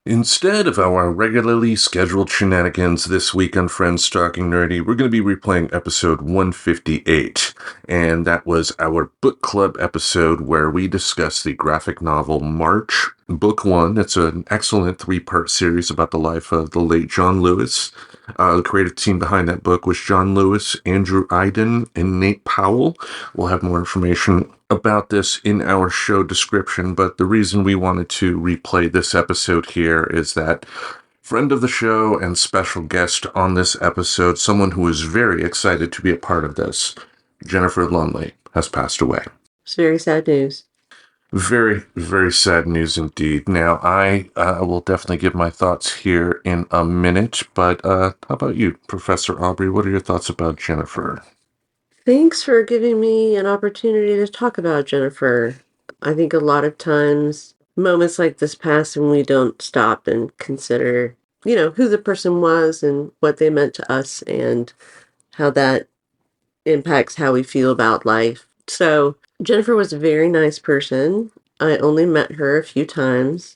Instead of our regularly scheduled shenanigans this week on Friends Talking Nerdy, we're going to be replaying episode 158. And that was our book club episode where we discussed the graphic novel March, Book One. It's an excellent three-part series about the life of the late John Lewis. The creative team behind that book was John Lewis, Andrew Iden, and Nate Powell. We'll have more information about this in our show description, but the reason we wanted to replay this episode here is that friend of the show and special guest on this episode, someone who is very excited to be a part of this, Jennifer Lumbley, has passed away. It's very sad news. Very, very sad news indeed. Now, I will definitely give my thoughts here in a minute, but how about you, Professor Aubrey? What are your thoughts about Jennifer? Thanks for giving me an opportunity to talk about Jennifer. I think a lot of times moments like this pass and we don't stop and consider, who the person was and what they meant to us and how that impacts how we feel about life. So Jennifer was a very nice person. I only met her a few times.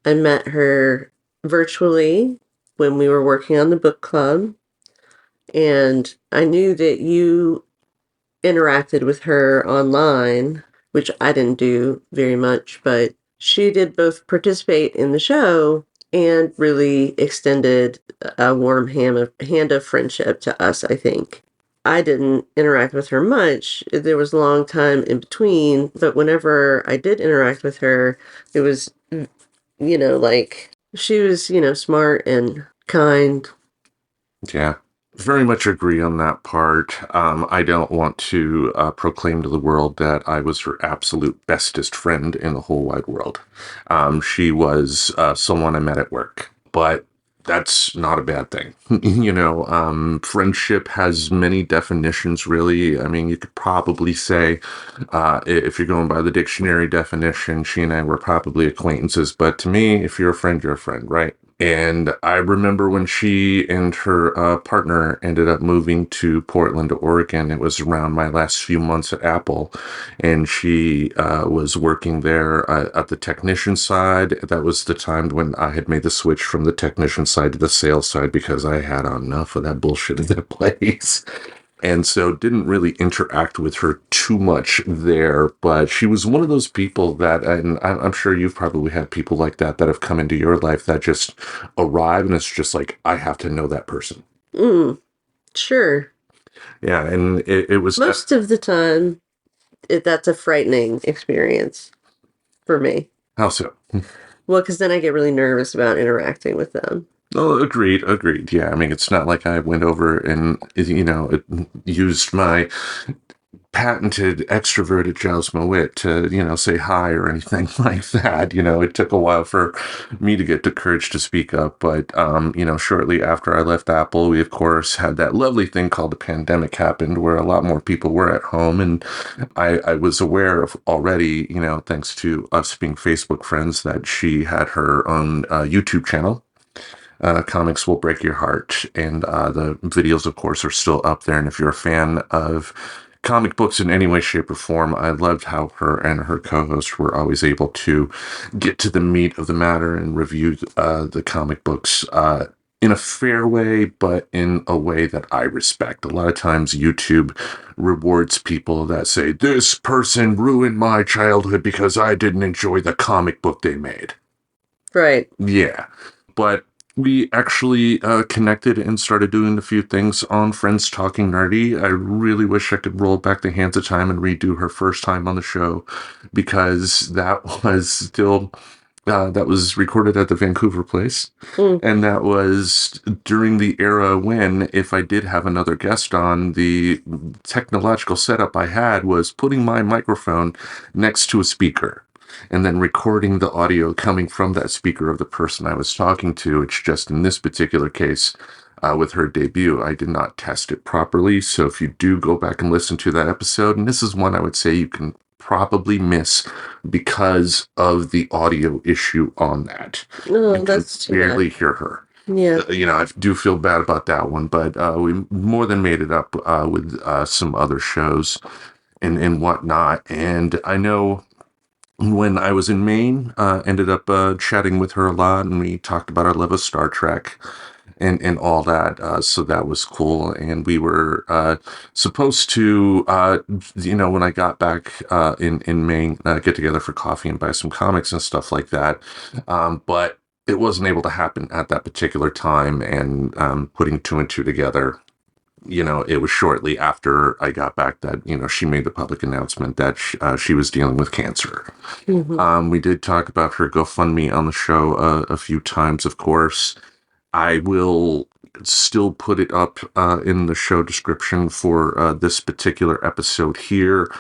I met her virtually when we were working on the book club. And I knew that you interacted with her online, which I didn't do very much, but she did both participate in the show and really extended a warm hand of friendship to us, I think. I didn't interact with her much. There was a long time in between, but whenever I did interact with her, it was, like she was, smart and kind. Yeah. Very much agree on that part. I don't want to proclaim to the world that I was her absolute bestest friend in the whole wide world. She was someone I met at work, but that's not a bad thing. Friendship has many definitions, really. I mean, you could probably say, if you're going by the dictionary definition, she and I were probably acquaintances. But to me, if you're a friend, you're a friend, right? And I remember when she and her partner ended up moving to Portland, Oregon. It was around my last few months at Apple, and she was working there at the technician side. That was the time when I had made the switch from the technician side to the sales side because I had enough of that bullshit in that place. And so didn't really interact with her too much there, but she was one of those people that, and I'm sure you've probably had people like that have come into your life that just arrive and it's just like, I have to know that person. Sure. Yeah, and it was... Most of the time, that's a frightening experience for me. How so? Well, because then I get really nervous about interacting with them. Oh, agreed. Yeah, I mean, it's not like I went over and, used my patented extroverted Jowsma wit to, say hi or anything like that. It took a while for me to get the courage to speak up. But, shortly after I left Apple, we, of course, had that lovely thing called the pandemic happened where a lot more people were at home. And I was aware of already, thanks to us being Facebook friends, that she had her own YouTube channel. Comics Will Break Your Heart. And the videos, of course, are still up there. And if you're a fan of comic books in any way, shape, or form, I loved how her and her co-host were always able to get to the meat of the matter and review the comic books in a fair way, but in a way that I respect. A lot of times YouTube rewards people that say, this person ruined my childhood because I didn't enjoy the comic book they made. Right. Yeah. But we actually connected and started doing a few things on Friends Talking Nerdy. I really wish I could roll back the hands of time and redo her first time on the show because that was still... that was recorded at the Vancouver place. And that was during the era when, if I did have another guest on, the technological setup I had was putting my microphone next to a speaker and then recording the audio coming from that speaker of the person I was talking to. It's just in this particular case, with her debut, I did not test it properly. So if you do go back and listen to that episode, and this is one I would say you can probably miss because of the audio issue on that. Oh, that's too bad. Barely hear her. Yeah. I do feel bad about that one, but we more than made it up with some other shows and whatnot. And I know when I was in Maine, ended up chatting with her a lot, and we talked about our love of Star Trek and all that. So that was cool. And we were supposed to, when I got back in Maine, get together for coffee and buy some comics and stuff like that. But it wasn't able to happen at that particular time. And putting two and two together, it was shortly after I got back that, she made the public announcement that she was dealing with cancer. We did talk about her GoFundMe on the show a few times, of course. I will still put it up in the show description for this particular episode here,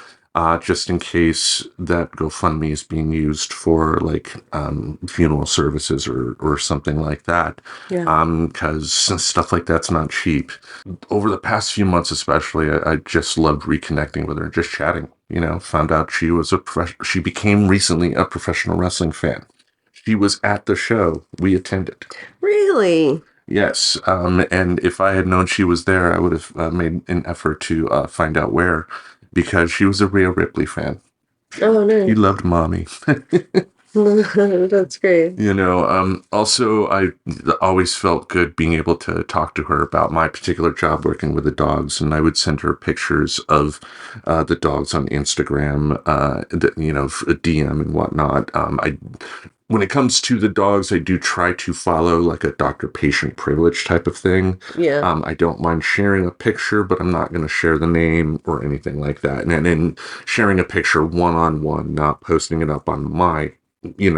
just in case that GoFundMe is being used for like funeral services or something like that. Yeah. Because stuff like that's not cheap. Over the past few months, especially, I just loved reconnecting with her, just chatting. Found out she was she became recently a professional wrestling fan. She was at the show we attended. Really? Yes. And if I had known she was there, I would have made an effort to find out where, because she was a Rhea Ripley fan. Oh, He nice. loved mommy. That's great. Also, I always felt good being able to talk to her about my particular job working with the dogs, and I would send her pictures of the dogs on Instagram, a DM and whatnot. When it comes to the dogs, I do try to follow like a doctor-patient privilege type of thing. Yeah. I don't mind sharing a picture, but I'm not going to share the name or anything like that. And then sharing a picture one-on-one, not posting it up on my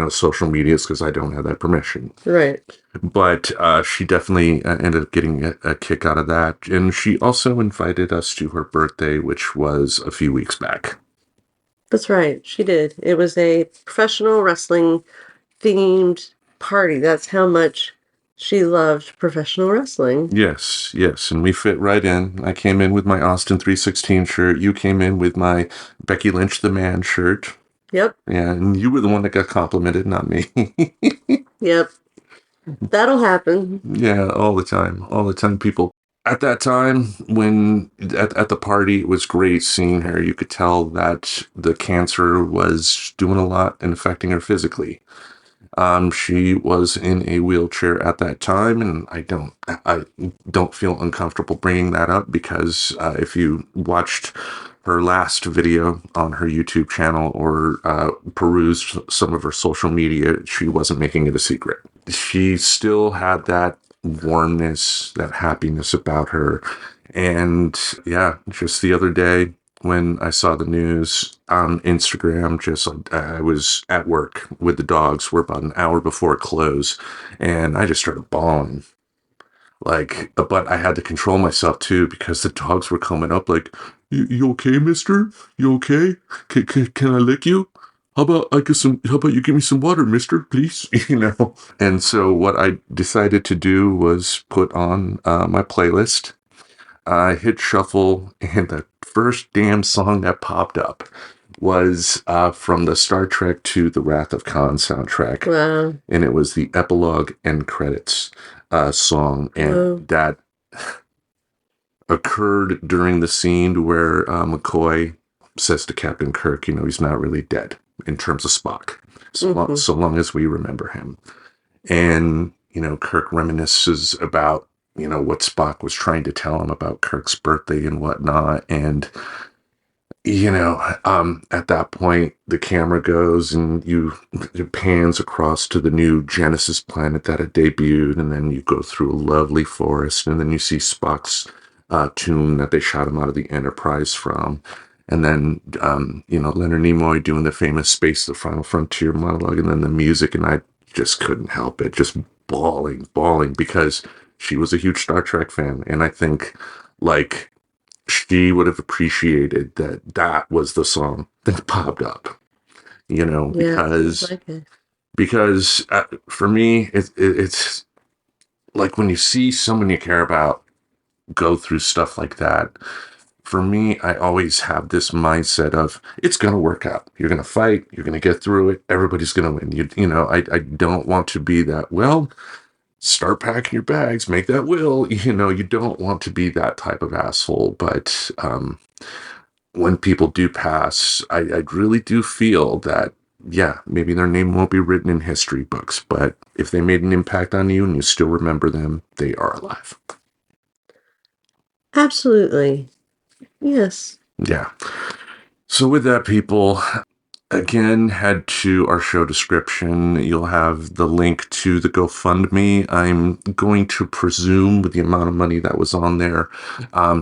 social medias because I don't have that permission. Right. But she definitely ended up getting a kick out of that. And she also invited us to her birthday, which was a few weeks back. That's right. She did. It was a professional wrestling themed party. That's how much she loved professional wrestling. Yes. And we fit right in. I came in with my Austin 316 shirt. You came in with my Becky Lynch the Man shirt. Yep. Yeah, and you were the one that got complimented, not me. Yep. That'll happen. Yeah, all the time, people. At that time, when at the party, it was great seeing her. You could tell that the cancer was doing a lot and affecting her physically. She was in a wheelchair at that time, and I don't feel uncomfortable bringing that up because if you watched her last video on her YouTube channel or perused some of her social media, she wasn't making it a secret. She still had that warmness, that happiness about her. And yeah, just the other day when I saw the news on Instagram, I was at work with the dogs. We're about an hour before close, and I just started bawling. But I had to control myself too because the dogs were coming up like, "You okay, Mister? You okay? Can I lick you? How about How about you give me some water, Mister? Please." And so what I decided to do was put on my playlist. I hit shuffle, and the first damn song that popped up was from the Star Trek to the Wrath of Khan soundtrack. Wow. And it was the epilogue end credits song. And that occurred during the scene where McCoy says to Captain Kirk, he's not really dead in terms of Spock, so long as we remember him. And, Kirk reminisces about what Spock was trying to tell him about Kirk's birthday and whatnot. And, at that point, the camera goes and it pans across to the new Genesis planet that had debuted. And then you go through a lovely forest. And then you see Spock's tomb that they shot him out of the Enterprise from. And then, Leonard Nimoy doing the famous Space, the Final Frontier monologue. And then the music. And I just couldn't help it. Just bawling because she was a huge Star Trek fan. And I think, she would have appreciated that was the song that popped up, because for me, it's like when you see someone you care about go through stuff like that. For me, I always have this mindset of it's going to work out. You're going to fight. You're going to get through it. Everybody's going to win. I don't want to be that. Well, start packing your bags, make that will. You don't want to be that type of asshole. But when people do pass, I really do feel that yeah, maybe their name won't be written in history books, but if they made an impact on you and you still remember them, they are alive. Absolutely. Yes. Yeah. So with that, people, again, head to our show description. You'll have the link to the GoFundMe. I'm going to presume with the amount of money that was on there,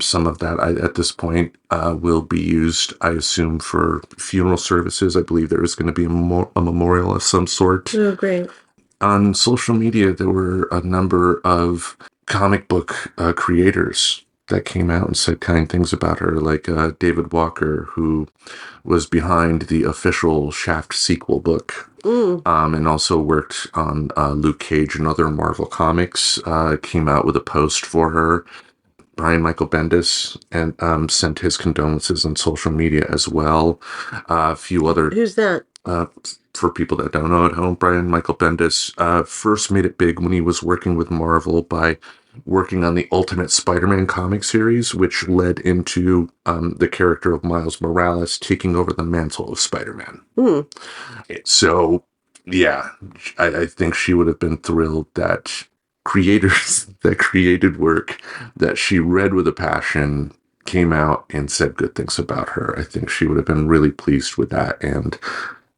some of that at this point will be used, I assume, for funeral services. I believe there is going to be a memorial of some sort. Oh, great. On social media, there were a number of comic book creators that came out and said kind things about her, like David Walker, who was behind the official Shaft sequel book, and also worked on Luke Cage and other Marvel comics, came out with a post for her. Brian Michael Bendis and sent his condolences on social media as well. A few other Who's that? for people that don't know at home, Brian Michael Bendis first made it big when he was working with Marvel by working on the Ultimate Spider-Man comic series, which led into the character of Miles Morales taking over the mantle of Spider-Man. So, yeah, I think she would have been thrilled that creators that created work that she read with a passion came out and said good things about her. I think she would have been really pleased with that, and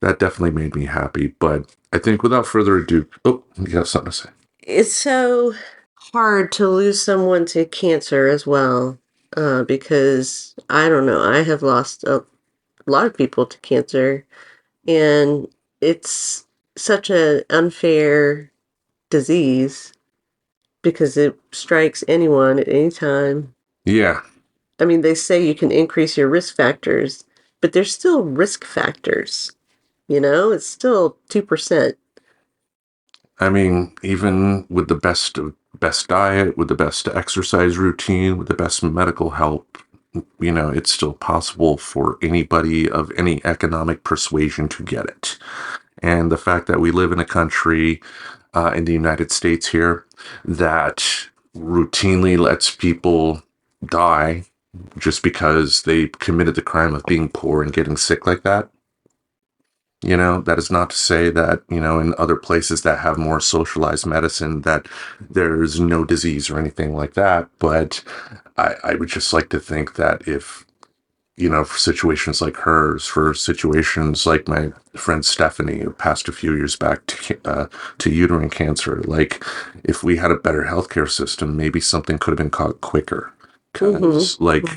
that definitely made me happy. But I think without further ado, oh, you have something to say. It's so hard to lose someone to cancer as well, because I don't know. I have lost a lot of people to cancer, and it's such an unfair disease because it strikes anyone at any time. Yeah. I mean, they say you can increase your risk factors, but there's still risk factors. It's still 2%. I mean, even with the best diet, with the best exercise routine, with the best medical help, it's still possible for anybody of any economic persuasion to get it. And the fact that we live in a country in the United States here that routinely lets people die just because they committed the crime of being poor and getting sick like that. That is not to say that, in other places that have more socialized medicine, that there's no disease or anything like that. But I would just like to think that if, for situations like hers, for situations like my friend Stephanie, who passed a few years back to uterine cancer, like if we had a better healthcare system, maybe something could have been caught quicker. Because, my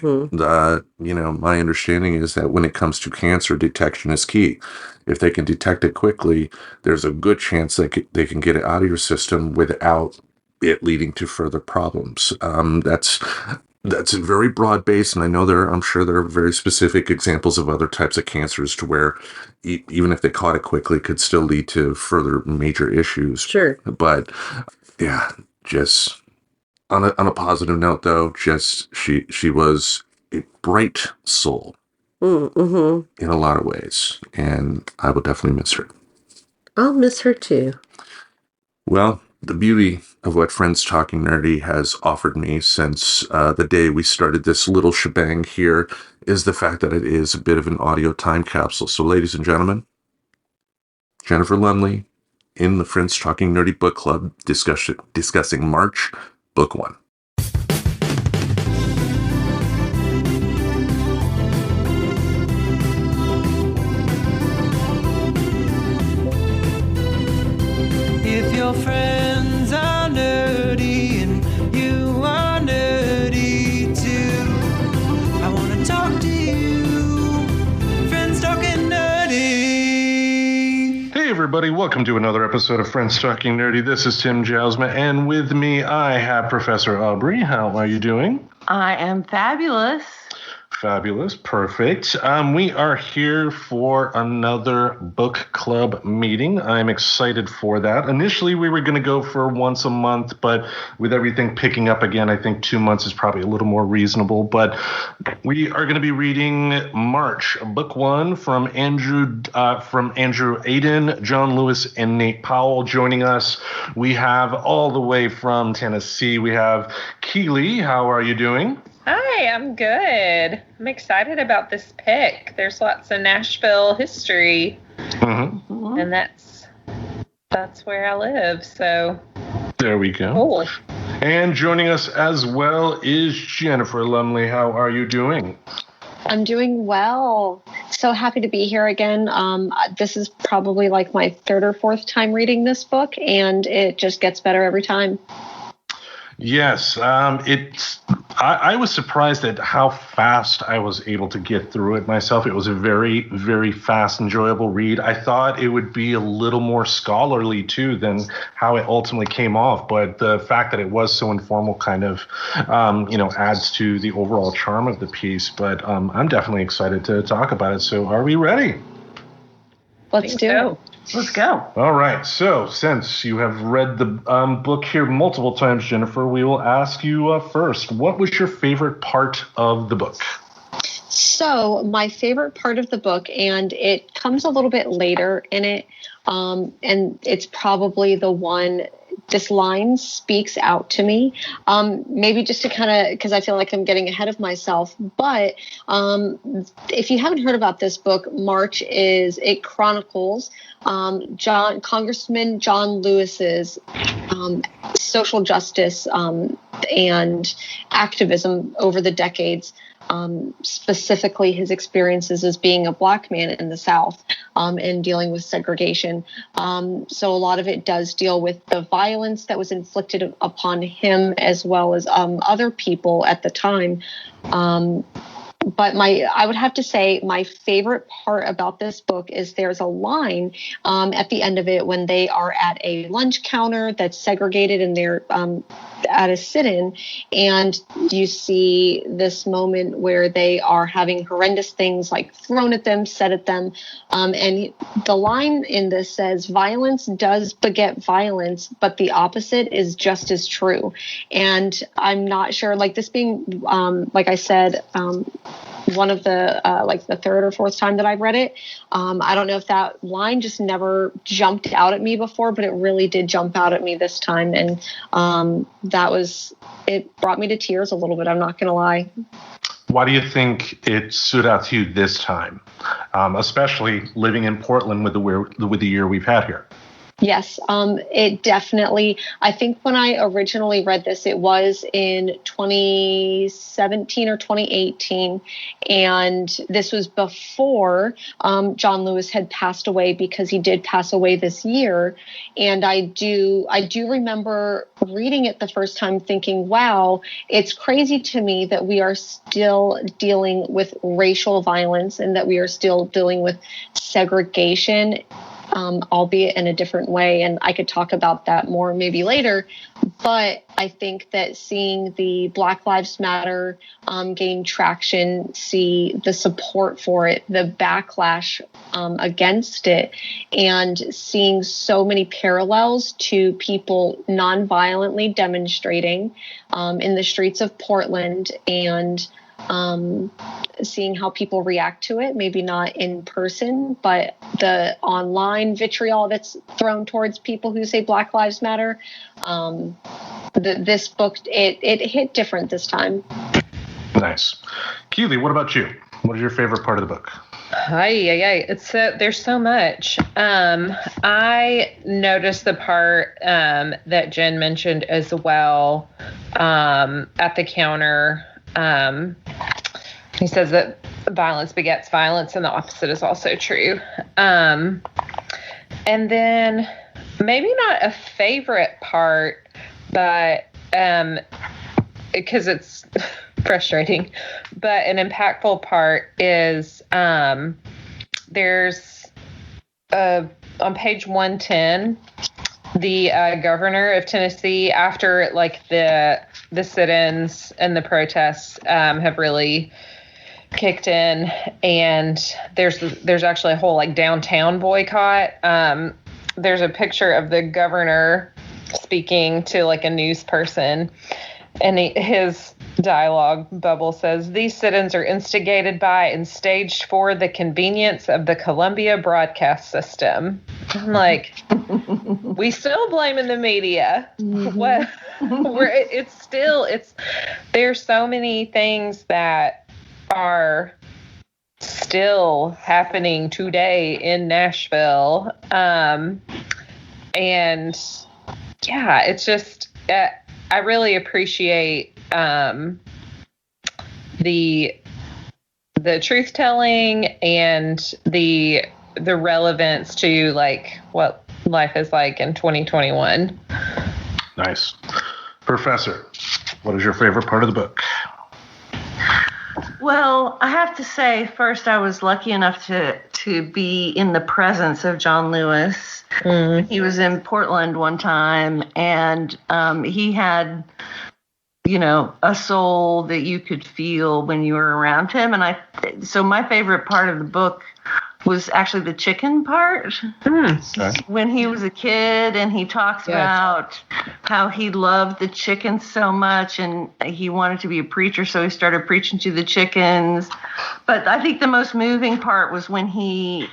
understanding is that when it comes to cancer, detection is key. If they can detect it quickly, there's a good chance that they can get it out of your system without it leading to further problems. That's very broad based, and I'm sure there are very specific examples of other types of cancers to where even if they caught it quickly, it could still lead to further major issues. Sure. But yeah, just on a positive note, though, just she was a bright soul in a lot of ways, and I will definitely miss her. I'll miss her too. Well, the beauty of what Friends Talking Nerdy has offered me since the day we started this little shebang here is the fact that it is a bit of an audio time capsule. So, ladies and gentlemen, Jennifer Lumbley in the Friends Talking Nerdy Book Club discussing March, Book 1. If your friends are nerdy and you are nerdy too, I want to talk to you. Friends Talking Nerdy. Hey everybody, welcome to another episode of Friends Talking Nerdy. This is Tim Jousma, and with me I have Professor Aubrey. How are you doing? I am fabulous. Fabulous. Perfect. We are here for another book club meeting. I'm excited for that. Initially, we were going to go for once a month, but with everything picking up again, I think 2 months is probably a little more reasonable. But we are going to be reading March, book 1 from Andrew Aiden, John Lewis, and Nate Powell joining us. We have all the way from Tennessee. We have Keely. How are you doing? Hi, I'm good. I'm excited about this pick. There's lots of Nashville history. Mm-hmm. And that's where I live. So there we go. cool. And joining us as well is Jennifer Lumbley. How are you doing? I'm doing well. So happy to be here again. This is probably like my third or fourth time reading this book, and it just gets better every time. Yes, I was surprised at how fast I was able to get through it myself. It was a very, very fast, enjoyable read. I thought it would be a little more scholarly, too, than how it ultimately came off. But the fact that it was so informal kind of, adds to the overall charm of the piece. But I'm definitely excited to talk about it. So are we ready? Let's do it. Let's go. All right. So since you have read the book here multiple times, Jennifer, we will ask you first, what was your favorite part of the book? So my favorite part of the book, and it comes a little bit later in it, and it's probably the one, this line speaks out to me, maybe just to kind of, because I feel like I'm getting ahead of myself, but if you haven't heard about this book, it chronicles Congressman John Lewis's social justice and activism over the decades, specifically his experiences as being a Black man in the South and dealing with segregation. So a lot of it does deal with the violence that was inflicted upon him as well as other people at the time. But I would have to say my favorite part about this book is there's a line at the end of it when they are at a lunch counter that's segregated and they're at a sit-in, and you see this moment where they are having horrendous things like thrown at them, said at them. And the line in this says, "Violence does beget violence, but the opposite is just as true." And I'm not sure, like this being, like I said, one of the like the third or fourth time that I've read it. I don't know if that line just never jumped out at me before, but it really did jump out at me this time. And it brought me to tears a little bit. I'm not going to lie. Why do you think it stood out to you this time, especially living in Portland with the year we've had here? Yes, it definitely, I think when I originally read this, it was in 2017 or 2018. And this was before John Lewis had passed away, because he did pass away this year. And I do remember reading it the first time thinking, wow, it's crazy to me that we are still dealing with racial violence and that we are still dealing with segregation, albeit in a different way. And I could talk about that more maybe later. But I think that seeing the Black Lives Matter gain traction, see the support for it, the backlash against it, and seeing so many parallels to people nonviolently demonstrating in the streets of Portland, and seeing how people react to it, maybe not in person, but the online vitriol that's thrown towards people who say Black Lives Matter. This book, it hit different this time. Nice. Keely, what about you? What is your favorite part of the book? It's there's so much. I noticed the part that Jen mentioned as well, at the counter. He says that violence begets violence, and the opposite is also true. And then maybe not a favorite part, but because it's frustrating, but an impactful part is there's on page 110, the governor of Tennessee, after like the sit-ins and the protests have really kicked in, and there's actually a whole like downtown boycott. There's a picture of the governor speaking to like a news person, and his dialogue bubble says, "These sit-ins are instigated by and staged for the convenience of the Columbia broadcast system." I'm like, we still blaming the media. Mm-hmm. What? There's so many things that are still happening today in Nashville. And yeah, it's just, I really appreciate the truth telling and the relevance to like what life is like in 2021. Nice. Professor, what is your favorite part of the book? Well, I have to say, first, I was lucky enough to be in the presence of John Lewis. He was in Portland one time, and he had, a soul that you could feel when you were around him. And so my favorite part of the book was actually the chicken part. Okay. When he was a kid and he talks about how he loved the chickens so much and he wanted to be a preacher, so he started preaching to the chickens. But I think the most moving part was when he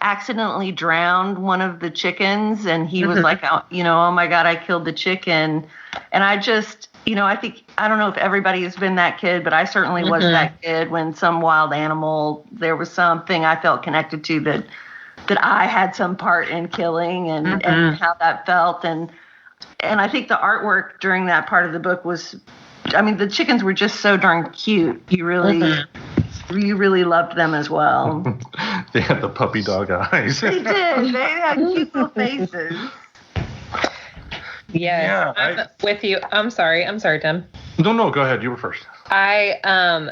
accidentally drowned one of the chickens, and he was like, oh my God, I killed the chicken. And I just, I don't know if everybody has been that kid, but I certainly was that kid when some wild animal, there was something I felt connected to that I had some part in killing and how that felt. And I think the artwork during that part of the book was, the chickens were just so darn cute. You really loved them as well. They had the puppy dog eyes. They did. They had cute little faces. Yes, I'm with you. I'm sorry, Tim. No, go ahead. You were first. I'm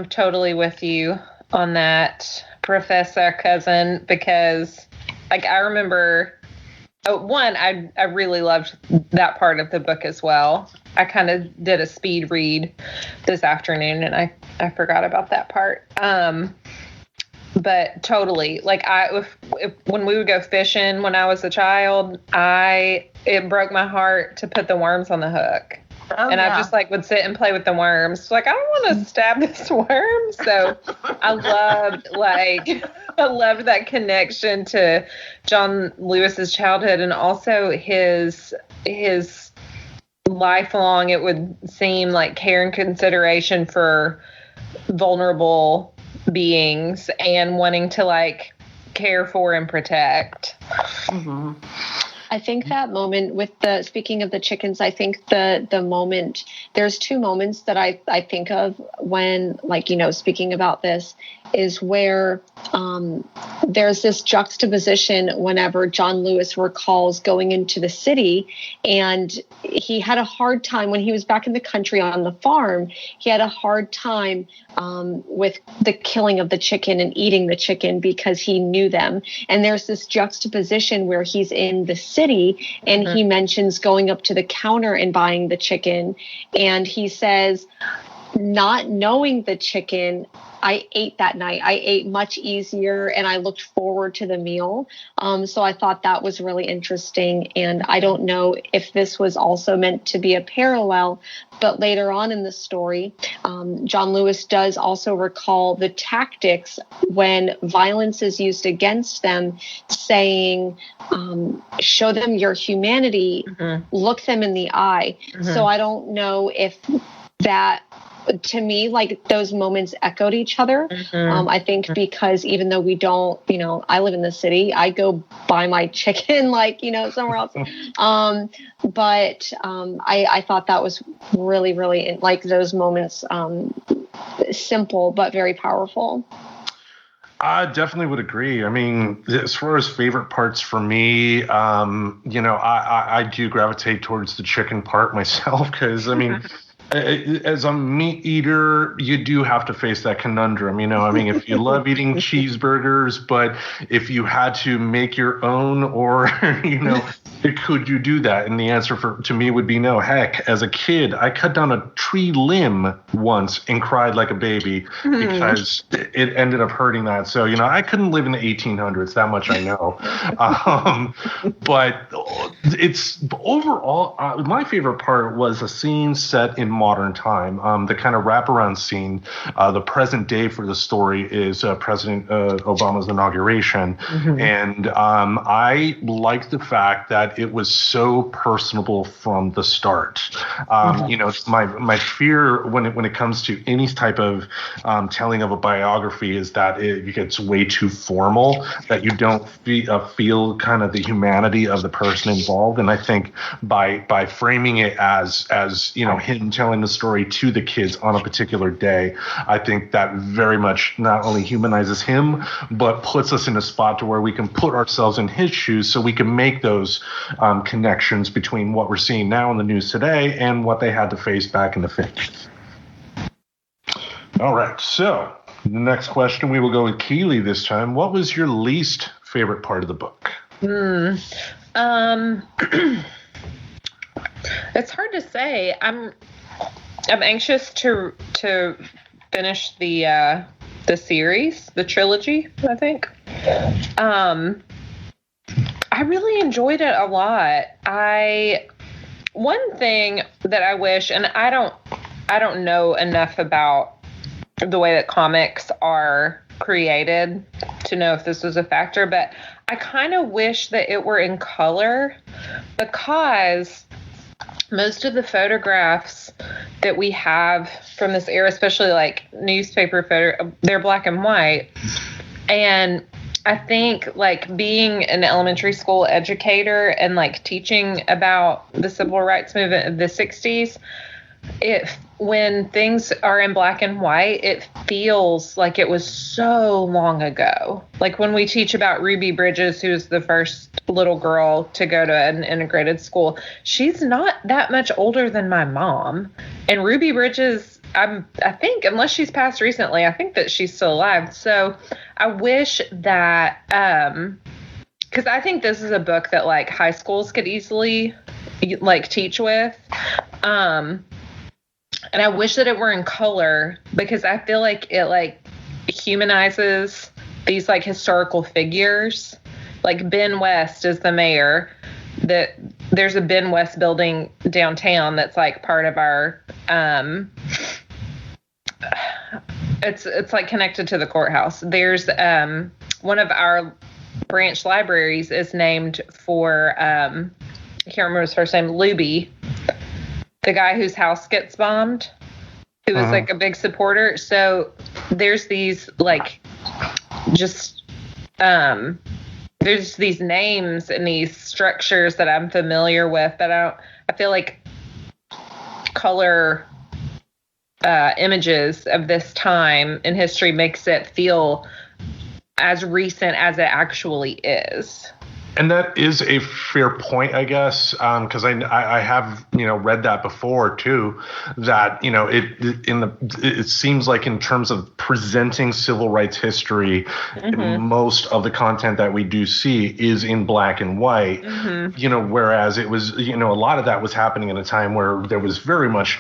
totally with you on that, Professor Cousin, because like I remember, I really loved that part of the book as well. I kind of did a speed read this afternoon, and I forgot about that part. But totally, like when we would go fishing when I was a child, it broke my heart to put the worms on the hook. I just like would sit and play with the worms. Like, I don't want to stab this worm. So I loved that connection to John Lewis's childhood, and also his lifelong, it would seem, like care and consideration for vulnerable beings and wanting to like care for and protect. I think that moment with speaking of the chickens, I think the moment, there's two moments that I think of when, like, speaking about this, is where there's this juxtaposition whenever John Lewis recalls going into the city, and he had a hard time when he was back in the country on the farm. He had a hard time with the killing of the chicken and eating the chicken because he knew them. And there's this juxtaposition where he's in the city and he mentions going up to the counter and buying the chicken. And he says, not knowing the chicken, I ate that night. I ate much easier and I looked forward to the meal. So I thought that was really interesting. And I don't know if this was also meant to be a parallel, but later on in the story, John Lewis does also recall the tactics when violence is used against them, saying, show them your humanity, look them in the eye. So I don't know if that, to me, like, those moments echoed each other. I think because even though we don't, I live in the city, I go buy my chicken, like, somewhere else. But I thought that was really, really, like, those moments, simple, but very powerful. I definitely would agree. I mean, as far as favorite parts for me, I do gravitate towards the chicken part myself, because, I mean, as a meat eater, you do have to face that conundrum. If you love eating cheeseburgers, but if you had to make your own, or, could you do that? And the answer to me would be no. Heck, as a kid, I cut down a tree limb once and cried like a baby because it ended up hurting that. So, I couldn't live in the 1800s. That much I know. But it's overall, my favorite part was a scene set in modern time. The kind of wraparound scene, the present day for the story is President Obama's inauguration. And I like the fact that it was so personable from the start. You know, my fear when it comes to any type of telling of a biography is that it gets way too formal, that you don't feel kind of the humanity of the person involved. And I think by framing it as you know, him telling the story to the kids on a particular day, I think that very much not only humanizes him, but puts us in a spot to where we can put ourselves in his shoes, so we can make those connections between what we're seeing now in the news today and what they had to face back in the 50s. All right, so the next question, we will go with Keely this time. What was your least favorite part of the book? It's hard to say. I'm anxious to finish the series, the trilogy, I think. I really enjoyed it a lot. One thing that I wish, and I don't know enough about the way that comics are created to know if this was a factor, but I kind of wish that it were in color, because most of the photographs that we have from this era, especially like newspaper photo, they're black and white. And I think like being an elementary school educator and like teaching about the civil rights movement of the 60s, when things are in black and white, it feels like it was so long ago. Like when we teach about Ruby Bridges, who was the first little girl to go to an integrated school, she's not that much older than my mom. And Ruby Bridges, I think, unless she's passed recently, I think that she's still alive. So I wish that, because I think this is a book that like high schools could easily like teach with. And I wish that it were in color, because I feel like it like humanizes these like historical figures. Like Ben West is the mayor. That there's a Ben West building downtown that's like part of our it's like connected to the courthouse. There's one of our branch libraries is named for I can't remember his first name, Luby, the guy whose house gets bombed, who was like a big supporter. So there's these like just there's these names and these structures that I'm familiar with that I feel like color images of this time in history makes it feel as recent as it actually is. And that is a fair point, I guess, because I have read that before too. That it seems like in terms of presenting civil rights history, most of the content that we do see is in black and white. Whereas it was a lot of that was happening in a time where there was very much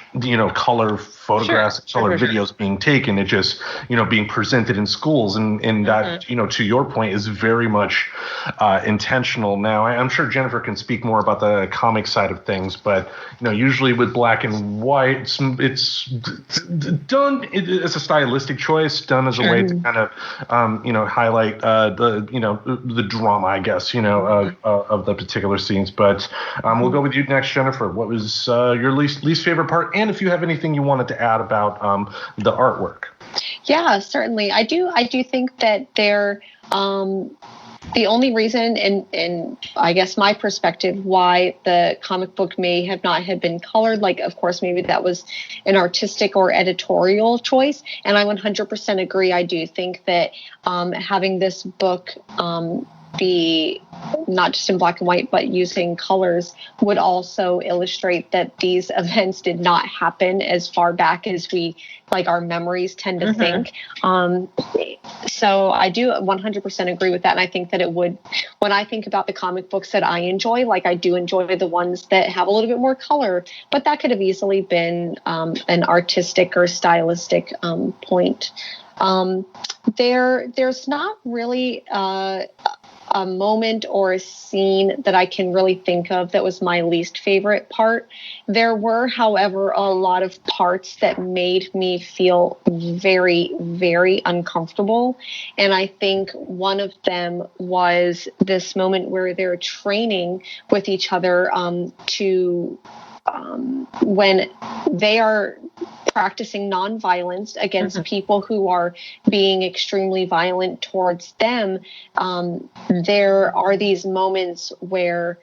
color photographs, color videos being taken. It just being presented in schools, and that to your point is very much intentional. Now, I'm sure Jennifer can speak more about the comic side of things, but usually with black and white, it's done as a stylistic choice, done as a way to kind of highlight the drama, I guess, of the particular scenes. But we'll go with you next, Jennifer. What was your least favorite part, and if you have anything you wanted to add about the artwork? Yeah, certainly. I do think that they're the only reason, in I guess my perspective, why the comic book may have not had been colored, like, of course, maybe that was an artistic or editorial choice. And I 100% agree. I do think that having this book be not just in black and white, but using colors would also illustrate that these events did not happen as far back as we, like, our memories tend to think. So I do 100% agree with that. And I think that it would, when I think about the comic books that I enjoy, like, I do enjoy the ones that have a little bit more color, but that could have easily been an artistic or stylistic point. There's not really a moment or a scene that I can really think of that was my least favorite part. There were, however, a lot of parts that made me feel very, very uncomfortable. And I think one of them was this moment where they're training with each other when they are practicing nonviolence against people who are being extremely violent towards them. There are these moments where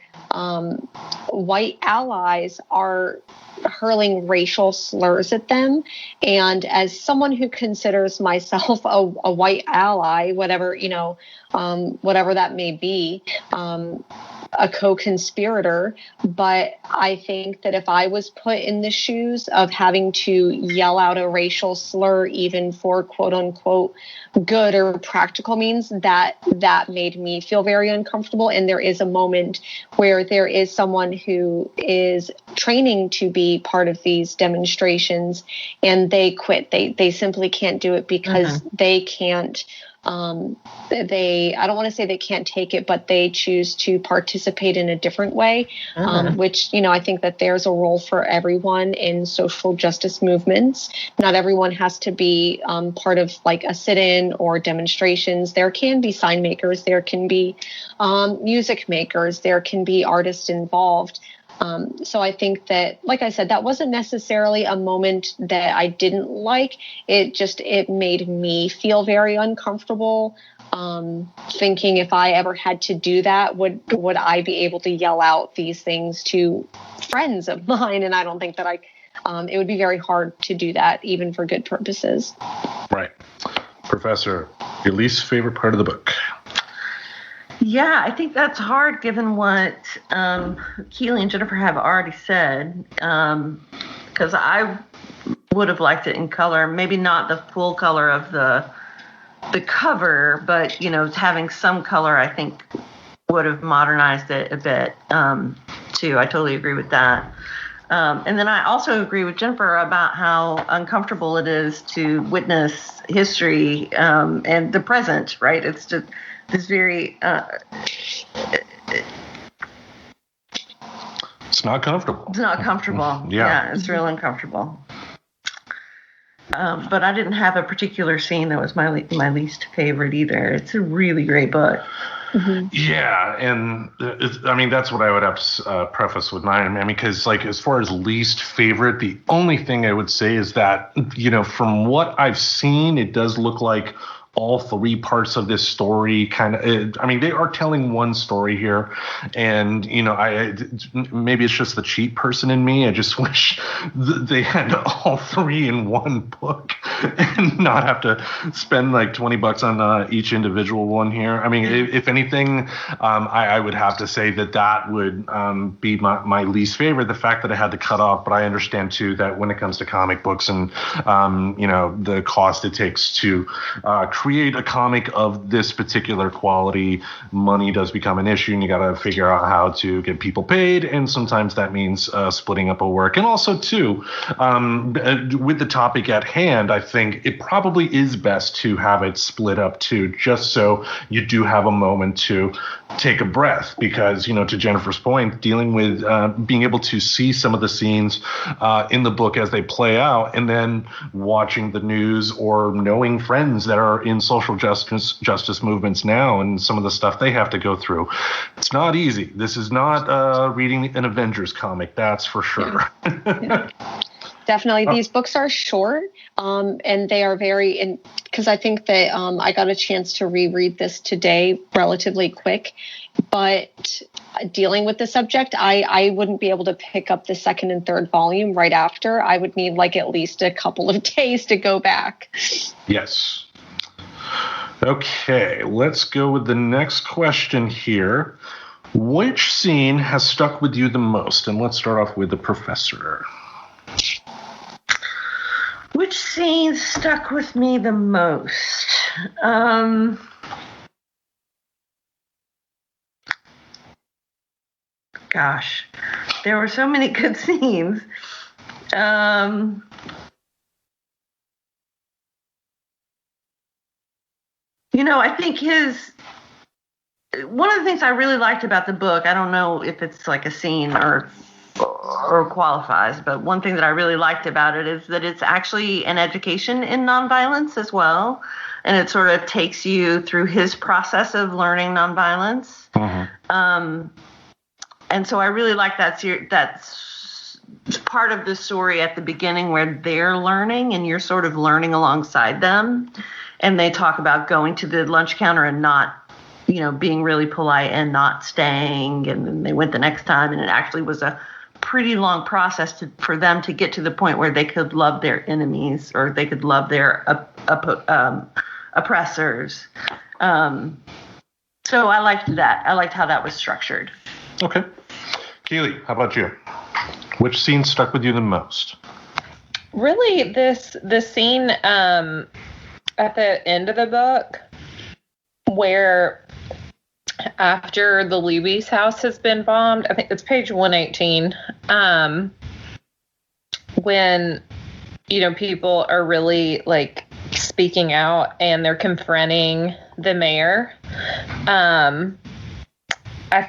white allies are hurling racial slurs at them. And as someone who considers myself a white ally, whatever that may be, a co-conspirator, but I think that if I was put in the shoes of having to yell out a racial slur, even for quote unquote good or practical means, that made me feel very uncomfortable. And there is a moment where there is someone who is training to be part of these demonstrations and they quit. They simply can't do it because they can't I don't want to say they can't take it, but they choose to participate in a different way, which, I think that there's a role for everyone in social justice movements. Not everyone has to be part of like a sit-in or demonstrations. There can be sign makers, there can be music makers, there can be artists involved. So I think that, like I said, that wasn't necessarily a moment that I didn't like. It made me feel very uncomfortable, thinking if I ever had to do that, would I be able to yell out these things to friends of mine? And I don't think that it would be very hard to do that, even for good purposes. Right. Professor, your least favorite part of the book? Yeah, I think that's hard given what Keely and Jennifer have already said, because I would have liked it in color, maybe not the full color of the cover, but, having some color, I think would have modernized it a bit, too. I totally agree with that. And then I also agree with Jennifer about how uncomfortable it is to witness history and the present, right? It's just this very... It's not comfortable. It's not comfortable. Yeah, it's real uncomfortable. But I didn't have a particular scene that was my least favorite either. It's a really great book. Mm-hmm. Yeah, and that's what I would have to preface with mine. Because as far as least favorite, the only thing I would say is that, from what I've seen, it does look like all three parts of this story they are telling one story here, and maybe it's just the cheap person in me. I just wish they had all three in one book and not have to spend like $20 on each individual one here. If anything, I would have to say that would be my least favorite, the fact that I had to cut off. But I understand too that when it comes to comic books and the cost it takes to create a comic of this particular quality, money does become an issue, and you got to figure out how to get people paid, and sometimes that means splitting up a work. And also too, with the topic at hand, I think it probably is best to have it split up too, just so you do have a moment to take a breath, because to Jennifer's point, dealing with being able to see some of the scenes in the book as they play out, and then watching the news or knowing friends that are in social justice movements now and some of the stuff they have to go through. It's not easy. This is not reading an Avengers comic, that's for sure. Yeah. Definitely. These books are short, and they are because I think that I got a chance to reread this today relatively quick, but dealing with the subject, I wouldn't be able to pick up the second and third volume right after. I would need at least a couple of days to go back. Yes. Okay, let's go with the next question here. Which scene has stuck with you the most? And let's start off with the professor. Which scene stuck with me the most? Gosh, there were so many good scenes. I think one of the things I really liked about the book, I don't know if it's like a scene or qualifies, but one thing that I really liked about it is that it's actually an education in nonviolence as well. And it sort of takes you through his process of learning nonviolence. And so I really like that. That's part of the story at the beginning where they're learning and you're sort of learning alongside them. And they talk about going to the lunch counter and not, being really polite and not staying. And then they went the next time, and it actually was a pretty long process for them to get to the point where they could love their enemies or they could love their oppressors. So I liked that. I liked how that was structured. Okay. Keely, how about you? Which scene stuck with you the most? Really, the scene at the end of the book where after the Luby's house has been bombed, I think it's page 118, when, people are really like speaking out and they're confronting the mayor. I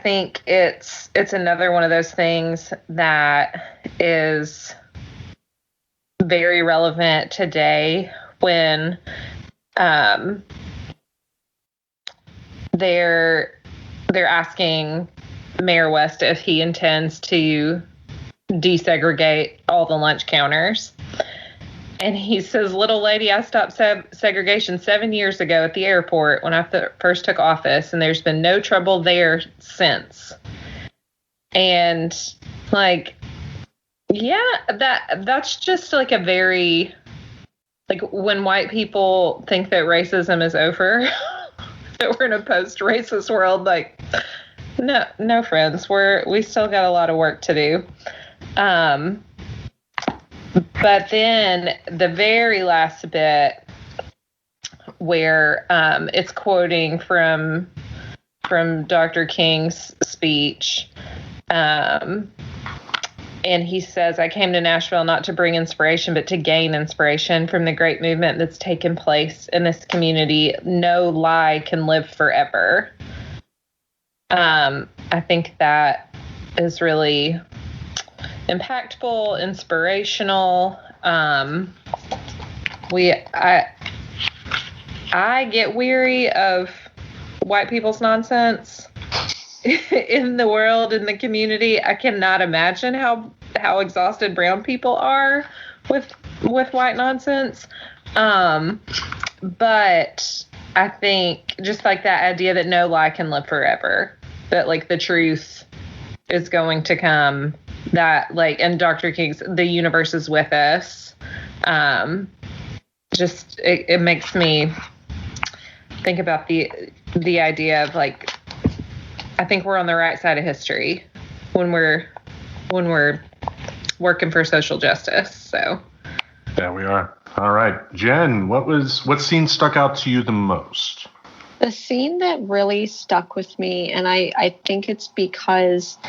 think it's another one of those things that is very relevant today when they're asking Mayor West if he intends to desegregate all the lunch counters. And he says, "Little lady, I stopped segregation 7 years ago at the airport when I first took office, and there's been no trouble there since." And like, yeah, that's just like a very, like, when white people think that racism is over, that we're in a post-racist world, like, no friends, we still got a lot of work to do. But then the very last bit where it's quoting from Dr. King's speech, and he says, "I came to Nashville not to bring inspiration, but to gain inspiration from the great movement that's taken place in this community. No lie can live forever." I think that is really impactful, inspirational. I get weary of white people's nonsense in the world, in the community. I cannot imagine how exhausted brown people are with white nonsense. But I think just like that idea that no lie can live forever, that like the truth is going to come, that like, and Dr. King's "the universe is with us," just it makes me think about the idea of like, I think we're on the right side of history when we're working for social justice. So yeah, we are. All right, Jen, what scene stuck out to you the most? The scene that really stuck with me, and I think it's because,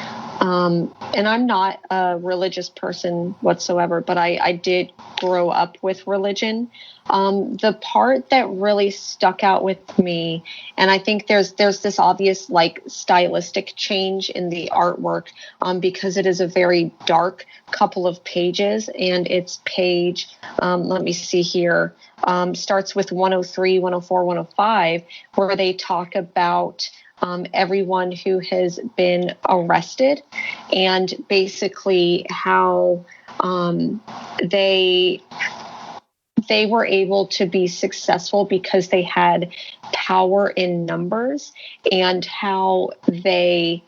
and I'm not a religious person whatsoever, but I did grow up with religion. The part that really stuck out with me, and I think there's this obvious like stylistic change in the artwork, because it is a very dark couple of pages, and it's page, let me see here, starts with 103, 104, 105, where they talk about everyone who has been arrested and basically how they were able to be successful because they had power in numbers, and how they,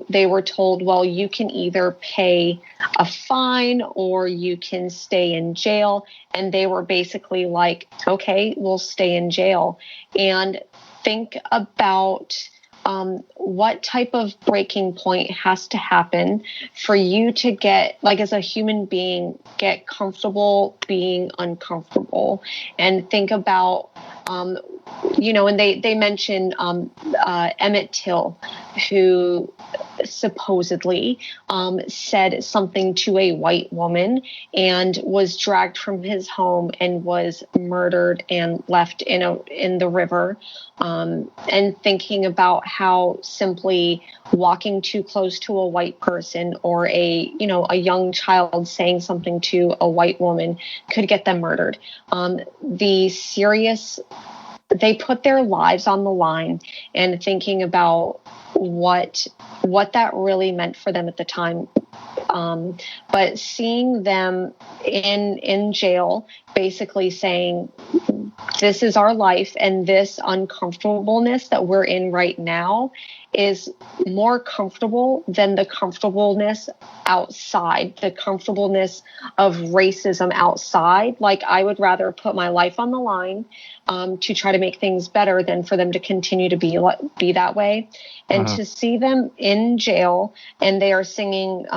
they were told, well, you can either pay a fine or you can stay in jail. And they were basically like, okay, we'll stay in jail. And think about what type of breaking point has to happen for you to get, like, as a human being, get comfortable being uncomfortable. And think about and they mention Emmett Till, who supposedly said something to a white woman and was dragged from his home and was murdered and left in the river. And thinking about how simply walking too close to a white person or a young child saying something to a white woman could get them murdered. They put their lives on the line, and thinking about what that really meant for them at the time. But seeing them in jail, basically saying, this is our life, and this uncomfortableness that we're in right now is more comfortable than the comfortableness outside, the comfortableness of racism outside. Like, I would rather put my life on the line to try to make things better than for them to continue to be that way. And to see them in jail, and they are singing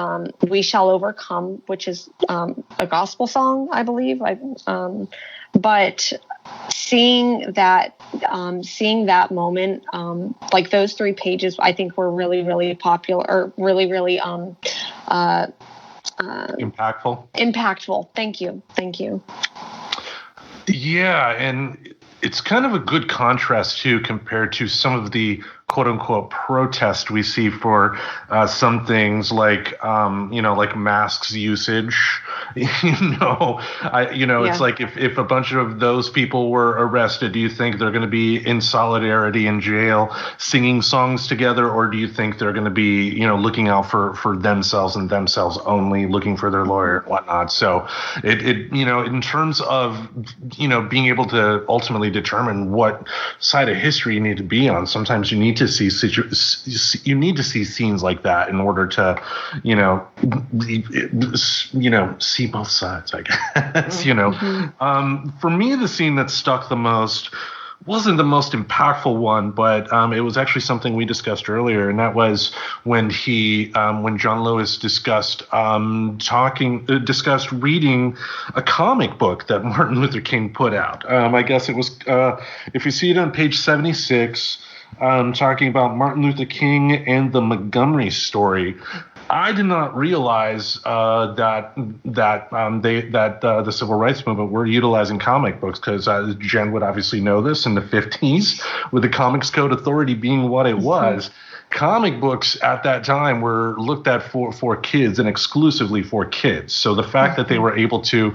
"We Shall Overcome," which is a gospel song, I believe. But seeing that moment, like those 3 pages, I think were really, really popular, or really, really impactful. Thank you. Yeah, and it's kind of a good contrast too, compared to some of the quote unquote protest we see for some things like like masks usage. It's like if a bunch of those people were arrested, do you think they're going to be in solidarity in jail singing songs together, or do you think they're going to be looking out for themselves and themselves only, looking for their lawyer and whatnot? So it in terms of being able to ultimately determine what side of history you need to be on, sometimes you need to see scenes like that in order to see both sides, I guess. For me, the scene that stuck the most wasn't the most impactful one, but it was actually something we discussed earlier, and that was when when John Lewis discussed reading a comic book that Martin Luther King put out. I guess it was, if you see it on page 76, talking about Martin Luther King and the Montgomery story. I did not realize that the civil rights movement were utilizing comic books, because Jen would obviously know this, in the 50s, with the Comics Code Authority being what it was. Comic books at that time were looked at for kids and exclusively for kids. So the fact that they were able to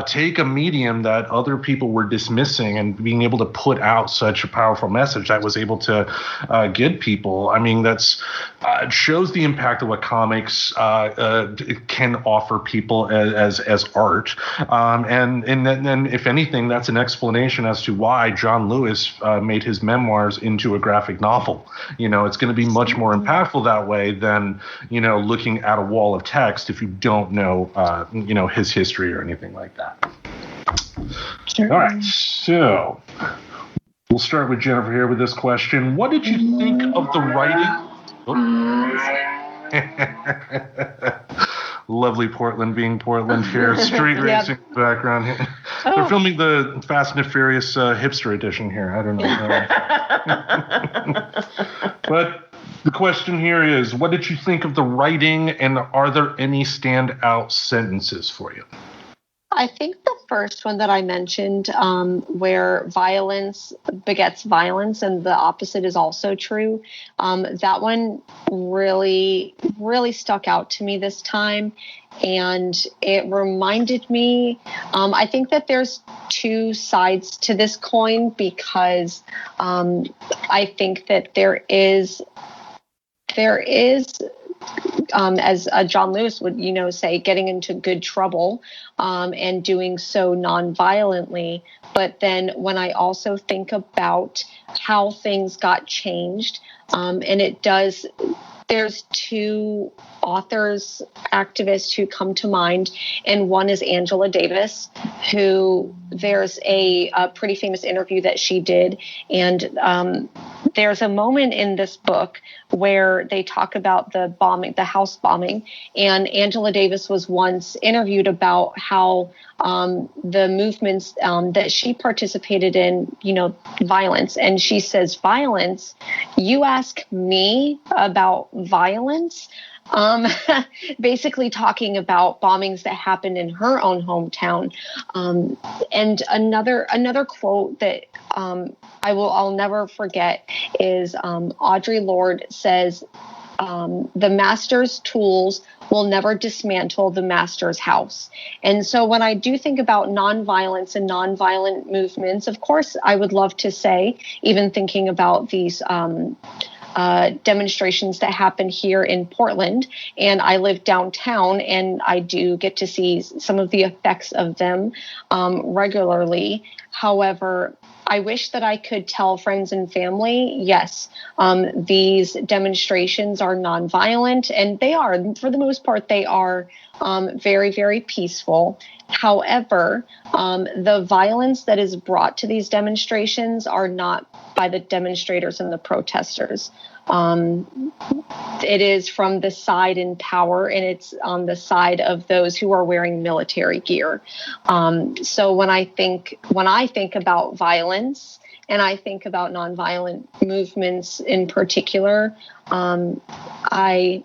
take a medium that other people were dismissing and being able to put out such a powerful message that was able to get people, I mean, that's it shows the impact of what comics can offer people as art. And then, if anything, that's an explanation as to why John Lewis made his memoirs into a graphic novel. It's going to be much more impactful that way than looking at a wall of text if you don't know his history or anything like that. Sure. All right, so we'll start with Jennifer here with this question. What did you think of the writing? Lovely Portland being Portland here. Street racing background here. Oh. They're filming the Fast and the Furious hipster edition here. I don't know. But the question here is, what did you think of the writing, and are there any standout sentences for you? I think the first one that I mentioned, where violence begets violence and the opposite is also true, that one really, really stuck out to me this time. And it reminded me, I think that there's 2 sides to this coin, because I think that there is as John Lewis would, say, getting into good trouble and doing so non-violently. But then when I also think about how things got changed, and there's two authors, activists who come to mind, and one is Angela Davis, who there's a pretty famous interview that she did, and there's a moment in this book where they talk about the bombing, the house bombing, and Angela Davis was once interviewed about how the movements that she participated in, violence. And she says, violence? You ask me about violence? Basically talking about bombings that happened in her own hometown. And another quote that I'll never forget is Audre Lorde says, the master's tools will never dismantle the master's house. And so when I do think about nonviolence and nonviolent movements, of course, I would love to say, even thinking about these demonstrations that happen here in Portland, and I live downtown, and I do get to see some of the effects of them regularly. However, I wish that I could tell friends and family, yes, these demonstrations are nonviolent, and they are, for the most part, they are very, very peaceful. However, the violence that is brought to these demonstrations are not by the demonstrators and the protesters. It is from the side in power, and it's on the side of those who are wearing military gear. So when I think about violence, and I think about nonviolent movements in particular, I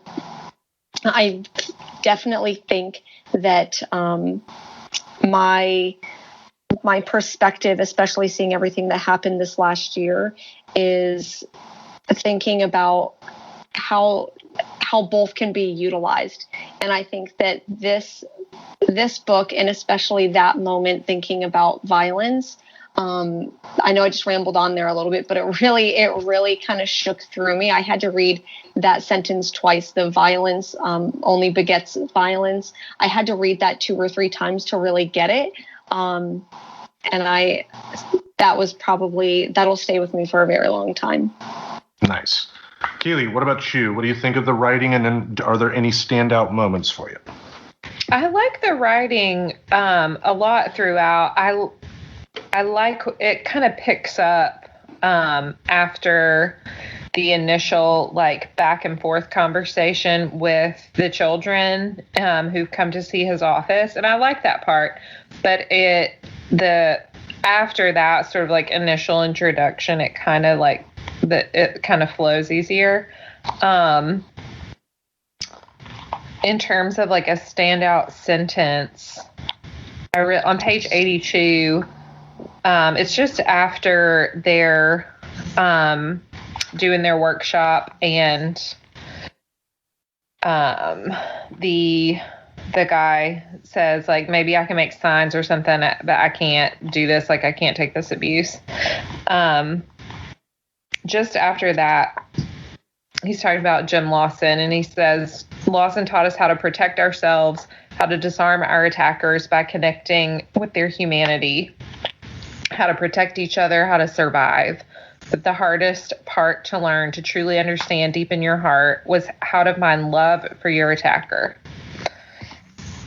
definitely think that my perspective, especially seeing everything that happened this last year, is thinking about how both can be utilized. And I think that this book, and especially that moment thinking about violence, I know I just rambled on there a little bit, but it really kind of shook through me. I had to read that sentence twice. The violence only begets violence. I had to read that 2 or 3 times to really get it. And that'll stay with me for a very long time. Nice. Keely, what about you? What do you think of the writing, and then are there any standout moments for you? I like the writing a lot throughout. I like it kind of picks up after the initial back and forth conversation with the children who've come to see his office, and I like that part. But after that sort of initial introduction, it kind of it kind of flows easier. In terms of a standout sentence, on page 82, it's just after they're doing their workshop, and the guy says maybe I can make signs or something, but I can't do this. I can't take this abuse. Just after that, he's talking about Jim Lawson, and he says, Lawson taught us how to protect ourselves, how to disarm our attackers by connecting with their humanity, how to protect each other, how to survive. But the hardest part to learn, to truly understand deep in your heart, was how to find love for your attacker.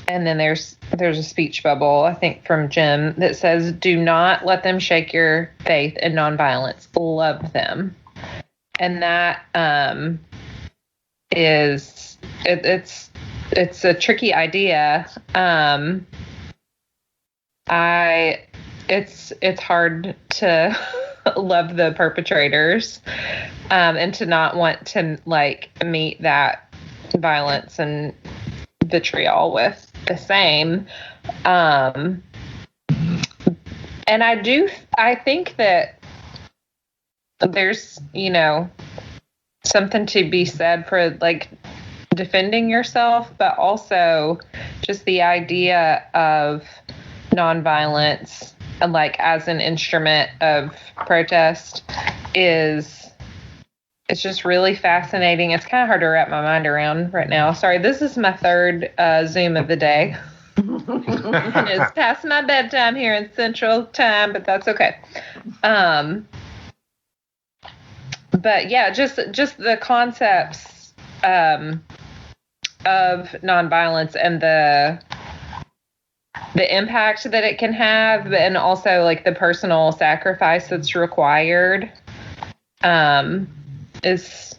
And then there's a speech bubble, I think, from Jim that says, do not let them shake your faith in nonviolence. Love them. And that it's a tricky idea. It's hard to love the perpetrators and to not want to meet that violence and vitriol with the same. And I think that there's, something to be said for defending yourself, but also just the idea of nonviolence as an instrument of protest it's just really fascinating. It's kind of hard to wrap my mind around right now. Sorry, this is my third Zoom of the day. It's past my bedtime here in Central Time, but that's okay. But yeah, just the concepts of nonviolence and the impact that it can have, and also like the personal sacrifice that's required, that's